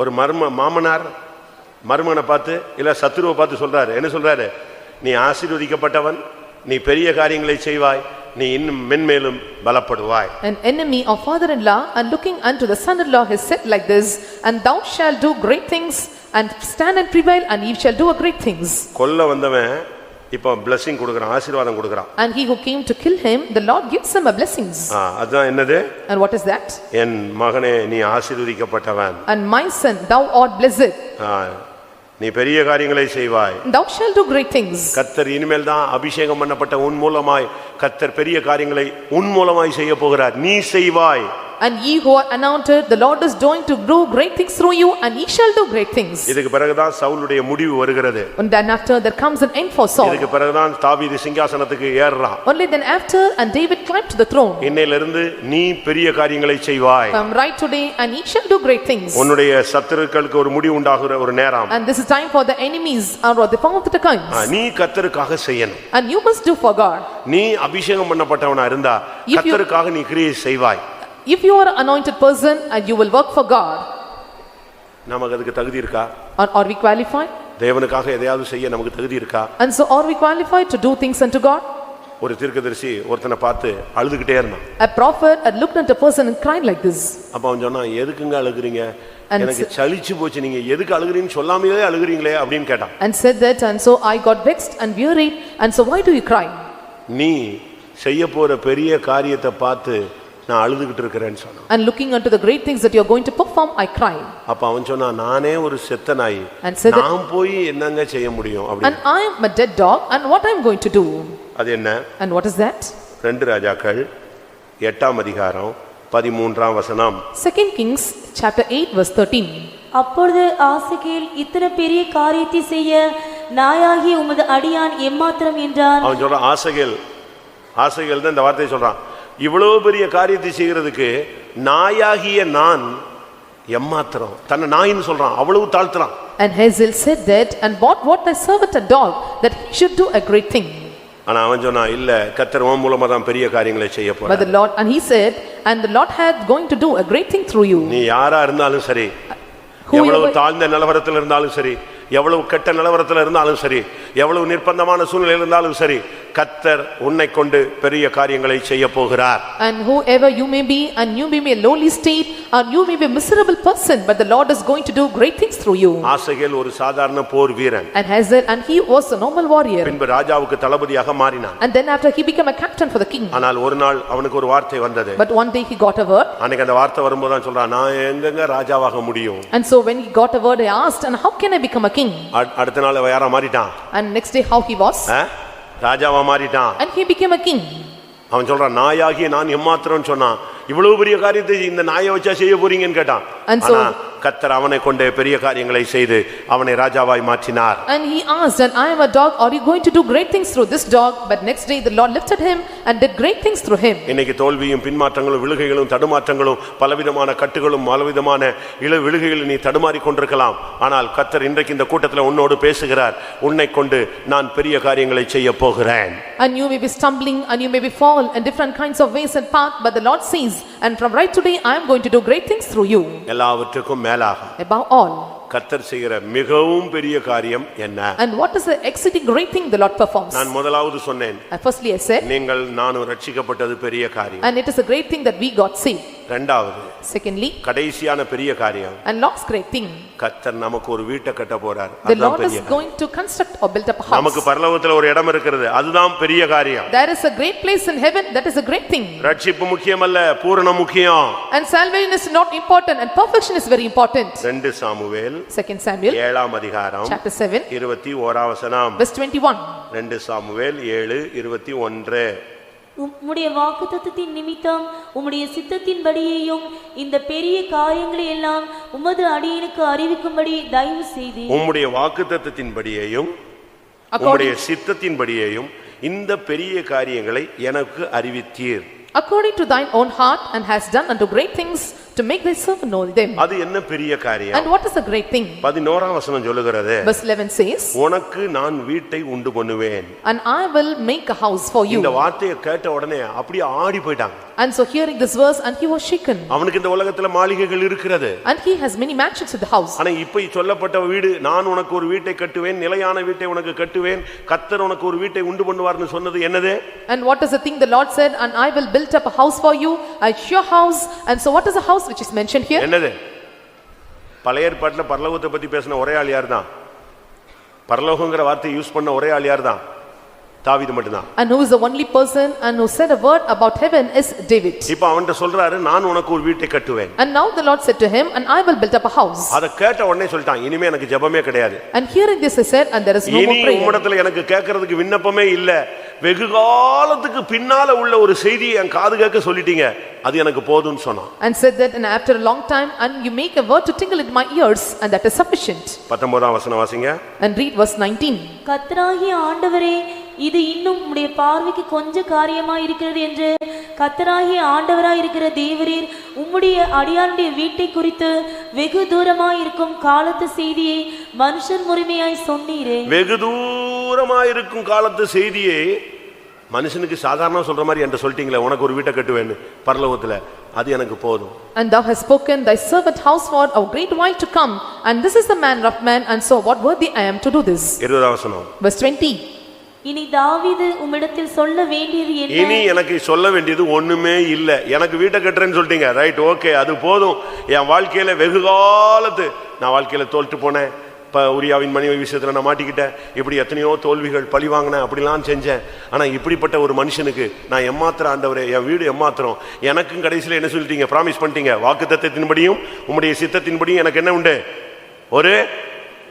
ஒரு மாமனார் மருமகனை பார்த்து இல்ல சத்துருவை பார்த்து சொல்றாரு. என்ன சொல்றாரு? நீ ஆசீர்வதிக்கப்பட்டவன், நீ பெரிய காரியங்களை செய்வாய், நீ இன்னும் மென்மேலும் பலப்படுவாய். An enemy of father-in-law and looking unto the son-in-law has said like this, and thou shalt do great things and stand and prevail, and ye shall do great things. கொல்ல வந்தவன் இப்போ blessing கொடுக்கறான், ஆசீர்வாதம் கொடுக்கறான். And he who came to kill him, the Lord gives him a blessings. அதான் என்னது? And what is that? என் மகனே நீ ஆசீர்வதிக்கப்பட்டவன். And my son, thou art blessed. நீ பெரிய காரியங்களை செய்வாய். Thou shalt do great things. கர்த்தர் இனிமேல் தான் அபிஷேகம் பண்ணப்பட்ட உன் மூலமாய் கர்த்தர் பெரிய காரியங்களை உன் மூலமாய் செய்ய போகிறார். நீ செய்வாய். And ye who are anointed, the Lord is going to do great things through you, and ye shall do great things. இதுக்கு பிறகுதான் சவுலுடைய முடிவு வருகிறது. And then after there comes an end for Saul. இதுக்கு பிறகுதான் தாவீது சிங்காசனத்துக்கு ஏறுறான். Only then after, and David climbed to the throne. இன்னையிலிருந்து நீ பெரிய காரியங்களை செய்வாய். From right today, and ye shall do great things. உன்னுடைய சத்துருக்களுக்கு ஒரு முடிவு உண்டாகுற ஒரு நேரம். And this is time for the enemies or the form of the times. நீ கர்த்தருக்காக செய்யணும். And you must do for God. நீ அபிஷேகம் பண்ணப்பட்டவனா இருந்தா கர்த்தருக்காக நீ கிரியை செய்வாய். If you are an anointed person and you will work for God, நமக்கு அதுக்கு தகுதி இருக்கா? are we qualified? தேவனுக்காக எதையாவது செய்ய நமக்கு தகுதி இருக்கா? And so are we qualified to do things unto God? ஒரு தீர்க்கதரிசி ஒருத்தனை பார்த்து அழுதுகிட்டே இருந்தான். A prophet had looked at a person and cried like this. அப்ப அவன் சொன்னான், எதுக்குங்க அழுகுறீங்க? எனக்கு சலிச்சு போச்சு, நீங்க எதுக்கு அழுகுறீங்கன்னு சொல்லாமலே அழுகுறீங்களே அப்படின்னு கேட்டான். And said that, and so I got vexed and wearied, and so why do you cry? நீ செய்ய போற பெரிய காரியத்தை பார்த்து நான் அழுதுகிட்டு இருக்கிறேன்னு சொன்னான். And looking unto the great things that you are going to perform, I cry. அப்ப அவன் சொன்னான், நானே ஒரு செத்த நாய், And said that, நான் போய் என்னங்க செய்ய முடியும் அப்படி. and I am a dead dog, and what I am going to do? அது என்ன? And what is that? 2 ராஜாக்கள் 8ஆம் அதிகாரம் 13ஆம் வசனம். 2 Kings chapter 8 verse 13. அப்பொழுது ஆசகேல் இத்தனை பெரிய காரியத்தை செய்ய நாயாகிய உமது அடியான் எம்மாத்திரம் என்றான். அவன் சொல்றான், ஆசகேல் தான் இந்த வார்த்தையை சொல்றான், இவ்வளவு பெரிய காரியத்தை செய்கிறதுக்கு நாயாகிய நான் எம்மாத்திரம். தன்னை நாயின்னு சொல்றான், அவ்வளவு தாழ்த்துறான். And Hazael said that, and what thy servant a dog, that he should do a great thing. ஆனா அவன் சொன்னான், இல்ல கர்த்தர் உன் மூலமா தான் பெரிய காரியங்களை செய்ய But போறார். the Lord, and he said, and the Lord hath going to do a great thing through you. நீ யாரா இருந்தாலும் சரி, Whoever- எவ்வளவு தாழ்ந்த நிலவரத்தில் இருந்தாலும் சரி, எவ்வளவு கெட்ட நிலவரத்தில் இருந்தாலும் சரி, எவ்வளவு நிர்பந்தமான சூழ்நிலையில் இருந்தாலும் சரி, கர்த்தர் உன்னை கொண்டு பெரிய காரியங்களை செய்ய போகிறார். And whoever you may be, and you may be a lowly state, or you may be a miserable person, but the Lord is going to do great things through you. ஆசகேல் ஒரு சாதாரண போர் வீரன். And Hazael, and he was a normal warrior. பின்பு ராஜாவுக்கு தளபதியாக மாறினான். And then after he became a captain for the king. ஆனால் ஒரு நாள் அவனுக்கு ஒரு வார்த்தை வந்தது. But one day he got a word. அன்னைக்கு அந்த வார்த்தை வரும்போது தான் சொல்றான், நான் எங்கங்க ராஜாவாக முடியும். And so when he got a word, he asked, and how can I become a king? அடுத்த நாள் யாரா மாறிட்டான்? And next day how he was? ராஜாவா மாறிட்டான். And he became a king. அவன் சொல்றான், நாயாகிய நான் எம்மாத்திரம் சொன்னான். இவ்வளவு பெரிய காரியத்தை இந்த நாயை வச்சா செய்ய போறீங்கன்னு கேட்டான். And so- ஆனா கர்த்தர் அவனை கொண்டு பெரிய காரியங்களை செய்து அவனை ராஜாவாய் மாற்றினார். And he asked, and I am a dog, are you going to do great things through this dog? But next day the Lord lifted him and did great things through him. இன்னைக்கு தோல்வியும் பின்மாற்றங்களும் விழுகைகளும் தடுமாற்றங்களும் பலவிதமான கட்டுகளும் பலவிதமான விழுகைகளில் நீ தடுமாறி கொண்டிருக்கலாம். ஆனால் கர்த்தர் இன்றைக்கு இந்த கூட்டத்தில் உன்னோடு பேசுகிறார், உன்னை கொண்டு நான் பெரிய காரியங்களை செய்ய போகிறேன். And you may be stumbling, and you may be fall in different kinds of ways and path, but the Lord says, and from right today I am going to do great things through you. எல்லாவற்றுக்கும் மேலாக Above all. கர்த்தர் செய்கிற மிகவும் பெரிய காரியம் என்ன? And what is the exceeding great thing the Lord performs? நான் முதலாவது சொன்னேன், Firstly I said, நீங்கள் நானும் ரட்சிக்கப்பட்டது பெரிய காரியம். and it is a great thing that we got saved. இரண்டாவது, Secondly, கடைசியான பெரிய காரியம், and last great thing, கர்த்தர் நமக்கு ஒரு வீட்டை கட்ட போறார். the அதுதான் Lord is பெரிய காரியம். going to construct or build up a house. நமக்கு பரலோகத்துல ஒரு இடம் இருக்கிறது, அதுதான் பெரிய காரியம். There is a great place in heaven, that is a great thing. ரட்சிப்பு முக்கியமல்ல, பூரணம் முக்கியம். And salvation is not important, and perfection is very important. 2 Samuel 2 Samuel 7ஆம் அதிகாரம் chapter 7 21ஆம் வசனம். verse 21. 2 சாமுவேல் 7:21. உம்முடைய வாக்குத்தத்தத்தின் நிமித்தம் உம்முடைய சித்தத்தின்படியேயும் இந்த பெரிய காரியங்களை எல்லாம் உமது அடியனுக்கு அறிவிக்கும்படி தயவு செய்தீர். உம்முடைய வாக்குத்தத்தத்தின்படியேயும் உம்முடைய சித்தத்தின்படியேயும் இந்த பெரிய காரியங்களை எனக்கு அறிவித்தீர். According to thine own heart, and hast done unto great things to make thy servant know them. அது என்ன பெரிய காரியம்? And what is a great thing? 11ஆம் வசனம் சொல்லுகிறது, Verse 11 says, உனக்கு நான் வீட்டை உண்டு பண்ணுவேன். and I will make a house for you. இந்த வார்த்தையை கேட்ட உடனே அப்படியே ஆடி போயிட்டாங்க. And so hearing this verse, and he was shaken. அவனுக்கு இந்த உலகத்துல மாளிகைகள் இருக்கிறது, And he has many mansions in the house. ஆனா இப்ப சொல்லப்பட்ட வீடு, நான் உனக்கு ஒரு வீட்டை கட்டுவேன், நிலையான வீட்டை உனக்கு கட்டுவேன், கர்த்தர் உனக்கு ஒரு வீட்டை உண்டு பண்ணுவார்னு சொன்னது என்னது? And what is the thing the Lord said, and I will build up a house for you, a sure house. And so what is the house which is mentioned here? என்னது? பழைய ஏற்பாட்டுல பரலோகத்தை பத்தி பேசின ஒரே ஆள் யார் தான்? பரலோகங்கிற வார்த்தை யூஸ் பண்ண ஒரே ஆள் யார் தான்? தாவீது மட்டும்தான். And who is the only person and who said a word about heaven is David. இப்ப அவன்கிட்ட சொல்றாரு, நான் உனக்கு ஒரு வீட்டை கட்டுவேன். And now the Lord said to him, and I will build up a house. அத கேட்ட உடனே சொல்லிட்டான், இனிமே எனக்கு ஜெபமே கிடையாது. And hearing this he said, and there is no more இனி prayer. உம்மிடத்துல எனக்கு கேட்கிறதுக்கு விண்ணப்பமே இல்ல. வெகு காலத்துக்கு பின்னால உள்ள ஒரு செய்தியை என் காது கேட்க சொல்லிட்டீங்க, அது எனக்கு போதும்னு சொன்னான். And said that, and after a long time, and you make a word to tingle in my ears, and that is sufficient. 19ஆம் வசனம் வாசிங்க. And read verse 19. கர்த்தராகிய ஆண்டவரே, இது இன்னும் உம்முடைய பார்வைக்கு கொஞ்ச காரியமாய் இருக்கிறது என்று கர்த்தராகிய ஆண்டவராய் இருக்கிற தேவரீர் உம்முடைய அடியானுடைய வீட்டை குறித்து வெகு தூரமாய் இருக்கும் காலத்து செய்தியை மனுஷன் முறைமையாய் சொன்னீரே. வெகு தூரமாய் இருக்கும் காலத்து செய்தியை மனுஷனுக்கு சாதாரண சொல்ற மாதிரி என்கிட்ட சொல்லிட்டீங்களே, உனக்கு ஒரு வீட்டை கட்டுவேன்னு பரலோகத்துல, அது எனக்கு போதும். And thou hast spoken thy servant house for a great while to come, and this is the manner of man, and so what worthy I am to do this. 20ஆம் வசனம். Verse 20. இனி தாவீது உம்மிடத்தில் சொல்ல வேண்டியது என்ன? இனி எனக்கு சொல்ல வேண்டியது ஒண்ணுமே இல்ல. எனக்கு வீட்டை கட்டுறேன்னு சொல்லிட்டீங்க, ரைட், ஓகே, அது போதும். என் வாழ்க்கையில வெகு காலத்து நான் வாழ்க்கையில தோல்ட்டு போனேன், உரியாவின் மனைவி விஷயத்துல நான் மாட்டிக்கிட்டேன், இப்படி எத்தனையோ தோல்விகள் பழி வாங்கினேன், அப்படிலாம் செஞ்சேன். ஆனா இப்படிப்பட்ட ஒரு மனுஷனுக்கு நான் எம்மாத்திரம் ஆண்டவரே, என் வீடு எம்மாத்திரம், எனக்கும் கடைசியில் என்ன சொல்லிட்டீங்க, பிராமிஸ் பண்ணிட்டீங்க, வாக்குத்தத்தத்தின்படியும் உம்முடைய சித்தத்தின்படியும் எனக்கு என்ன உண்டு, ஒரு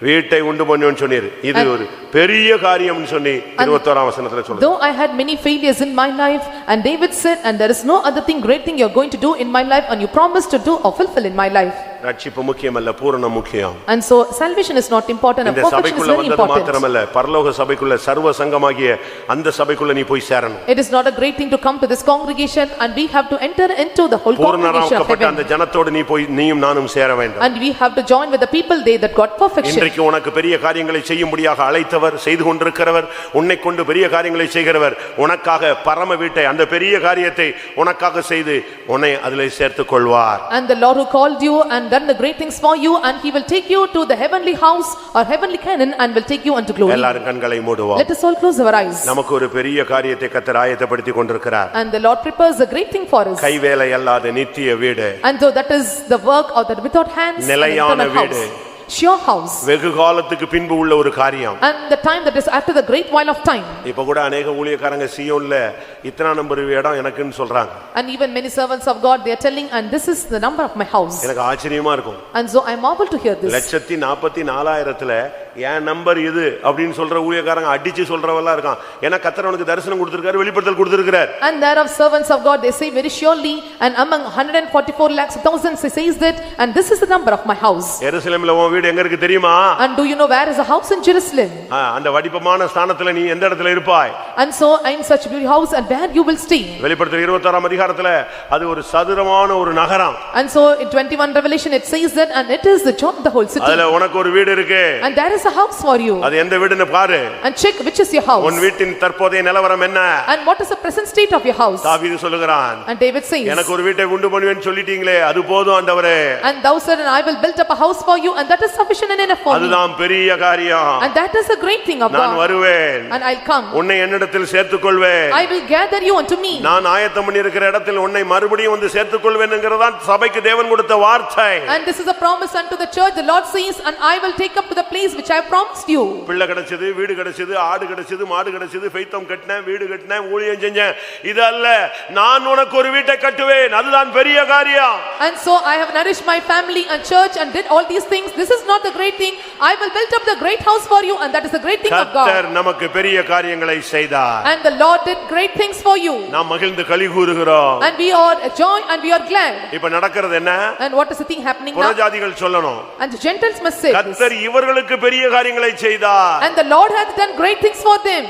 வீட்டை உண்டு பண்ணுவேன்னு சொன்னீர். இது ஒரு பெரிய காரியம்னு சொல்லி 21ஆம் வசனத்துல சொல்லுங்க. Though I had many failures in my life, and David said, and there is no other thing, great thing you are going to do in my life, and you promised to do or fulfill in my life. ரட்சிப்பு முக்கியமல்ல, பூரண முக்கியம். And so salvation is not important, and perfection is very important. மாத்திரமல்ல, பரலோக சபைக்குள்ள சர்வ சங்கமாகிய அந்த சபைக்குள்ள நீ போய் சேரணும். It is not a great thing to come to this congregation, and we have to enter into the whole congregation of heaven. அந்த ஜனத்தோடு நீ போய் நீயும் நானும் சேர வேண்டும். And we have to join with the people they that got perfection. இன்றைக்கு உனக்கு பெரிய காரியங்களை செய்யும்படியாக அழைத்தவர், செய்து கொண்டிருக்கிறவர், உன்னை கொண்டு பெரிய காரியங்களை செய்கிறவர், உனக்காக பரம வீட்டை, அந்த பெரிய காரியத்தை உனக்காக செய்து உன்னை அதிலே சேர்த்துக் கொள்வார். And the Lord who called you and done the great things for you, and he will take you to the heavenly house or heavenly Canaan and will take you unto glory. எல்லாரும் கண்களை மூடுவோம். Let us all close our eyes. நமக்கு ஒரு பெரிய காரியத்தை கர்த்தர் ஆயத்தப்படுத்திக் கொண்டிருக்கிறார். And the Lord prepares a great thing for us. கைவேலை அல்லாத நித்திய வீடு. And so that is the work of that without hands, நிலையான வீடு, sure house, வெகு காலத்துக்கு பின்பு உள்ள ஒரு காரியம். and the time that is after the great while of time. இப்ப கூட अनेक ஊழியக்காரங்க சீயோன்ல இத்தனை நம்பர் இடம் எனக்குன்னு சொல்றாங்க. And even many servants of God, they are telling, and this is the number of my house. எனக்கு ஆச்சரியமா இருக்கும். And so I marvel to hear this. 144,000ல என் நம்பர் இது அப்படின்னு சொல்ற ஊழியக்காரங்க அடிச்சு சொல்றவெல்லாம் இருக்கான். ஏன்னா கர்த்தர் அவனுக்கு தரிசனம் கொடுத்திருக்காரு, வெளிப்படுத்தல் கொடுத்திருக்கார். And there are servants of God, they say very surely, and among 144 lakhs thousands he says that, and this is the number of my house. எருசலேம்ல உன் வீடு எங்க இருக்கு தெரியுமா? And do you know where is the house in Jerusalem? அந்த வடிவமான ஸ்தானத்துல நீ எந்த இடத்துல இருப்பாய்? And so I am such a beautiful house, and where you will stay. வெளிப்படுத்தல் 26ஆம் அதிகாரத்துல அது ஒரு சதுரமான ஒரு நகரம். And so in 21 Revelation it says that, and it is the joy of the whole city. அதுல உனக்கு ஒரு வீடு இருக்கு. And there is a house for you. அது எந்த வீடுன்னு பாரு. And check which is your house. உன் வீட்டின் தற்போதைய நிலவரம் என்ன? And what is the present state of your house? தாவீது சொல்லுகிறான். And David says, எனக்கு ஒரு வீட்டை உண்டு பண்ணுவேன்னு சொல்லிட்டீங்களே, அது போதும் ஆண்டவரே. And thou said, and I will build up a house for you, and that is sufficient and enough for me. அதுதான் பெரிய காரியம். And that is a great thing of God. நான் வருவேன். And I'll come. உன்னை என்னிடத்தில் சேர்த்துக்கொள்வேன். I will gather you unto me. நான் ஆயத்தம் பண்ணி இருக்கிற இடத்தில் உன்னை மறுபடியும் வந்து சேர்த்துக்கொள்வேன் என்கிறதான் சபைக்கு தேவன் கொடுத்த வார்த்தை. And this is a promise unto the church. The Lord says, and I will take up to the place which I have promised you. பிள்ளை கிடைச்சது, வீடு கிடைச்சது, ஆடு கிடைச்சது, மாடு கிடைச்சது, ஃபெய்த்தம் கட்டினேன், வீடு கட்டினேன், ஊழியம் செஞ்சேன், இது அல்ல. நான் உனக்கு ஒரு வீட்டை கட்டுவேன், அதுதான் பெரிய காரியம். And so I have nourished my family and church and did all these things. This is not the great thing. I will build up the great house for you, and that is the great thing of God. கர்த்தர் நமக்கு பெரிய காரியங்களை செய்தார். And the Lord did great things for you. நாம் மகிழ்ந்து களி கூறுகிறோம். And we are joy and we are glad. இப்ப நடக்கிறது என்ன? And what is the thing happening now? புறஜாதிகள் சொல்லணும். And the Gentiles must say this. கர்த்தர் இவர்களுக்கு பெரிய காரியங்களை செய்தார். And the Lord hath done great things for them.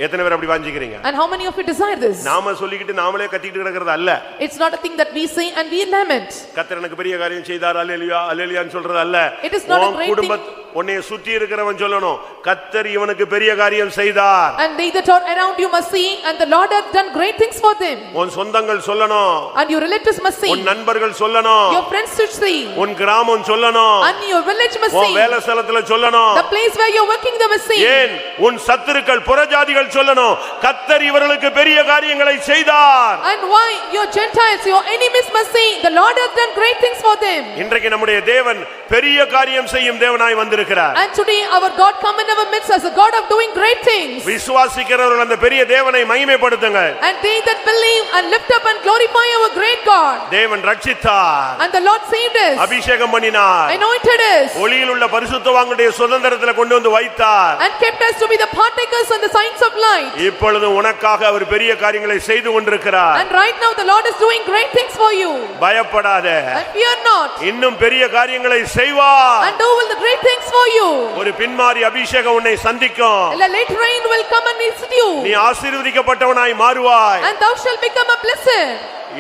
எத்தனை பேர் அப்படி வாஞ்சிக்கிறீங்க? And how many of you desire this? நாம சொல்லிக்கிட்டு நாமளே கத்திட்டு கிடக்கிறது அல்ல. It's not a thing that we say and we lament. கர்த்தர் எனக்கு பெரிய காரியம் செய்தார், அல்லேலூயா அல்லேலூயான்னு சொல்றது அல்ல. It is not a great thing. உன்னை சுற்றி இருக்கிறவன் சொல்லணும், கர்த்தர் இவனுக்கு பெரிய காரியம் செய்தார். And they that are around you must see, and the Lord hath done great things for them. உன் சொந்தங்கள் சொல்லணும். And your relatives must see. உன் நண்பர்கள் சொல்லணும். Your friends should see. உன் கிராமம் சொல்லணும். And your village must see. உன் வேலை ஸ்தலத்துல சொல்லணும். The place where you are working they must see. ஏன் உன் சத்துருக்கள் புறஜாதிகள் சொல்லணும், கர்த்தர் இவர்களுக்கு பெரிய காரியங்களை செய்தார். And why your Gentiles, your enemies must see, the Lord hath done great things for them. இன்றைக்கு நம்முடைய தேவன் பெரிய காரியம் செய்யும் தேவனாய் வந்திருக்கிறார். And today our God come in our midst as a God of doing great things. விசுவாசிக்கிறவர்கள் அந்த பெரிய தேவனை மகிமைப்படுத்துங்க. And they that believe and lift up and glorify our great God. தேவன் ரட்சித்தார். And the Lord saved us. அபிஷேகம் பண்ணினார். Anointed us. ஒளியில் உள்ள பரிசுத்தவான்களுடைய சுதந்திரத்தில் கொண்டு வந்து வைத்தார். And kept us to be the partakers and the signs of light. இப்பொழுது உனக்காக அவர் பெரிய காரியங்களை செய்து கொண்டிருக்கிறார். And right now the Lord is doing great things for you. பயப்படாதே. And fear not. இன்னும் பெரிய காரியங்களை செய்வார். And do will the great things for you. ஒரு பின்மாரி அபிஷேகம் உன்னை சந்திக்கும். A late rain will come and visit you. நீ ஆசீர்வதிக்கப்பட்டவனாய் மாறுவாய். And thou shalt become a blessed.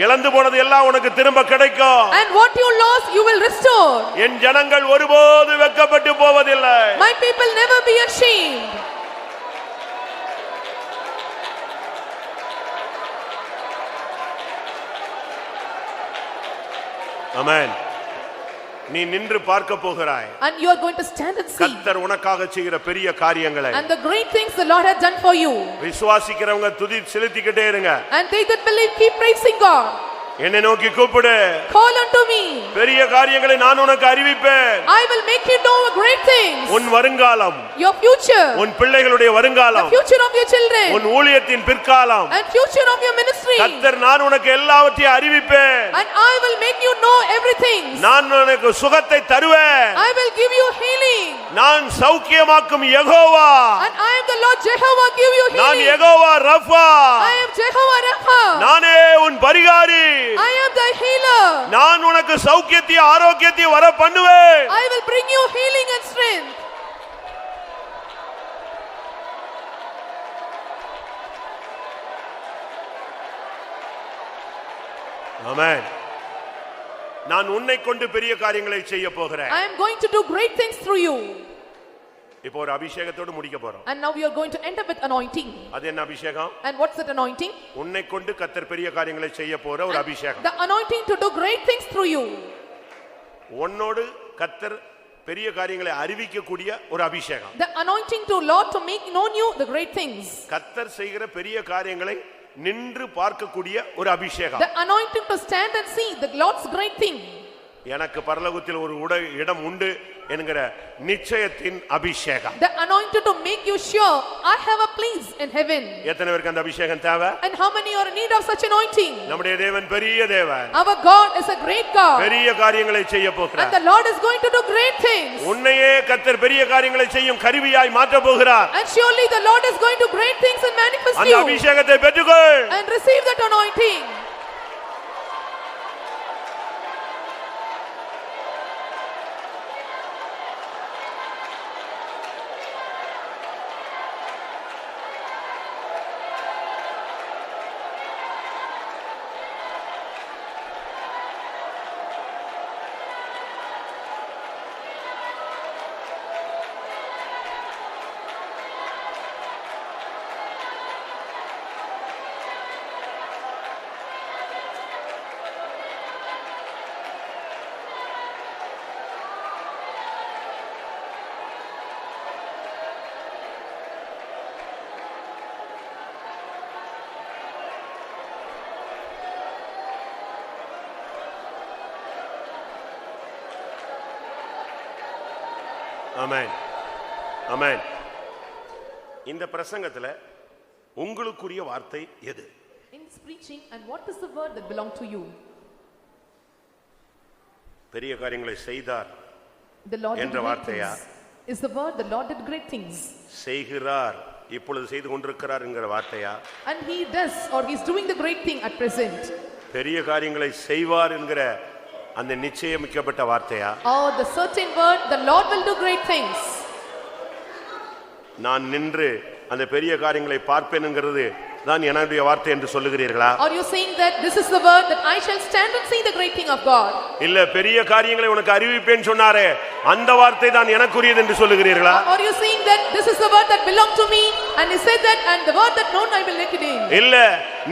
இழந்து போனது எல்லாம் உனக்கு திரும்ப கிடைக்கும். And what you lost you will restore. என் ஜனங்கள் ஒருபோது வெட்கப்பட்டு போவதில்லை. My people never be ashamed. ஆமென். நீ நின்று பார்க்க போகிறாய். And you are going to stand and see. கர்த்தர் உனக்காக செய்கிற பெரிய காரியங்களை. And the great things the Lord has done for you. விசுவாசிக்கிறவங்க துதி செலுத்திக்கிட்டே இருங்க. And they that believe keep praising God. என்னை நோக்கி கூப்பிடு. Call unto me. பெரிய காரியங்களை நான் உனக்கு அறிவிப்பேன். I will make you know great things. உன் வருங்காலம், Your future, உன் பிள்ளைகளுடைய the வருங்காலம், future of your children, உன் ஊழியத்தின் பிற்காலம், and future of your ministry. கர்த்தர் நான் உனக்கு எல்லாவற்றையும் அறிவிப்பேன். And I will make you know everything. நான் உனக்கு சுகத்தை தருவேன். I will give you healing. நான் சௌக்கியமாக்கும் Jehovah. And I am the Lord Jehovah, give you நான் healing. Jehovah Rapha. I am Jehovah Rapha. நானே உன் பரிகாரி. I am the healer. நான் உனக்கு சௌக்கியத்தையும் ஆரோக்கியத்தையும் வர பண்ணுவேன். I will bring you healing and strength. ஆமென். நான் உன்னை கொண்டு பெரிய காரியங்களை செய்ய போகிறேன். I am going to do great things through you. இப்போ ஒரு அபிஷேகத்தோடு முடிக்க போறோம். And now we are going to end up with anointing. அது என்ன அபிஷேகம்? And what's that anointing? உன்னை கொண்டு கர்த்தர் பெரிய காரியங்களை செய்ய போற ஒரு அபிஷேகம். The anointing to do great things through you. உன்னோடு கர்த்தர் பெரிய காரியங்களை அறிவிக்கக்கூடிய ஒரு அபிஷேகம். The anointing to Lord to make known you the great things. கர்த்தர் செய்கிற பெரிய காரியங்களை நின்று பார்க்கக்கூடிய ஒரு அபிஷேகம். The anointing to stand and see the Lord's great thing. எனக்கு பரலோகத்தில் ஒரு இடம் உண்டு என்கிற நிச்சயத்தின் அபிஷேகம். The anointing to make you sure I have a place in heaven. எத்தனை பேருக்கு அந்த அபிஷேகம் தேவை? And how many are in need of such anointing? நம்முடைய தேவன் பெரிய தேவன். Our God is a great God. பெரிய காரியங்களை செய்ய And போகிறார். the Lord is going to do great things. உன்னையே கர்த்தர் பெரிய காரியங்களை செய்யும் கருவியாய் மாற்ற போகிறார். And surely the Lord is going to do great things and manifest அந்த you. அபிஷேகத்தை பெற்றுக்கொள். And receive that anointing. ஆமென். ஆமென். இந்த பிரசங்கத்துல உங்களுக்குரிய வார்த்தை எது? In this preaching, and what is the word that belong to you? பெரிய காரியங்களை செய்தார் The Lord did என்ற great வார்த்தையா? things. Is the word the Lord did great things? செய்கிறார், இப்பொழுது செய்து கொண்டிருக்கிறார் என்கிற வார்த்தையா? And he does, or he is doing the great thing at present. பெரிய காரியங்களை செய்வார் என்கிற அந்த நிச்சயமிக்கப்பட்ட வார்த்தையா? Oh, the certain word, the Lord will do great things. நான் நின்று அந்த பெரிய காரியங்களை பார்ப்பேன் என்கிறது தான் என்னுடைய வார்த்தை என்று சொல்லுகிறீர்களா? Are you saying that this is the word that I shall stand and see the great thing of God? இல்ல, பெரிய காரியங்களை உனக்கு அறிவிப்பேன் சொன்னாரே அந்த வார்த்தை தான் எனக்குரியது என்று சொல்லுகிறீர்களா? Are you saying that this is the word that belong to me, and he said that, and the word that known I will let it in? இல்ல,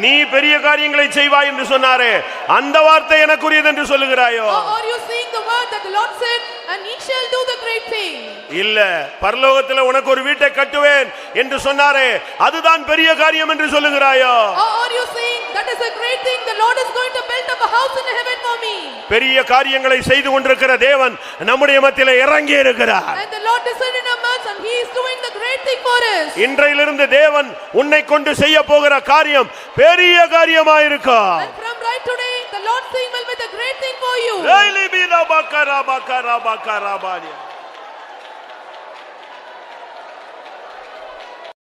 நீ பெரிய காரியங்களை செய்வாய் என்று சொன்னாரே அந்த வார்த்தை எனக்குரியது என்று சொல்லுகிறாயோ? Or are you saying the word that the Lord said, and he shall do the great thing? இல்ல, பரலோகத்தில் உனக்கு ஒரு வீட்டை கட்டுவேன் என்று சொன்னாரே அதுதான் பெரிய காரியம் என்று சொல்லுகிறாயோ? Or are you saying that is a great thing, the Lord is going to build up a house in heaven for me? பெரிய காரியங்களை செய்து கொண்டிருக்கிற தேவன் நம்முடைய மத்தியிலே இறங்கி இருக்கிறார். And the Lord descended in our midst, and he is doing the great thing for us. இன்றையிலிருந்து தேவன் உன்னை கொண்டு செய்ய போகிற காரியம் பெரிய காரியமாயிருக்கும். And from right today, the Lord's thing will be the great thing for you. Really be the bakara bakara bakara bakara.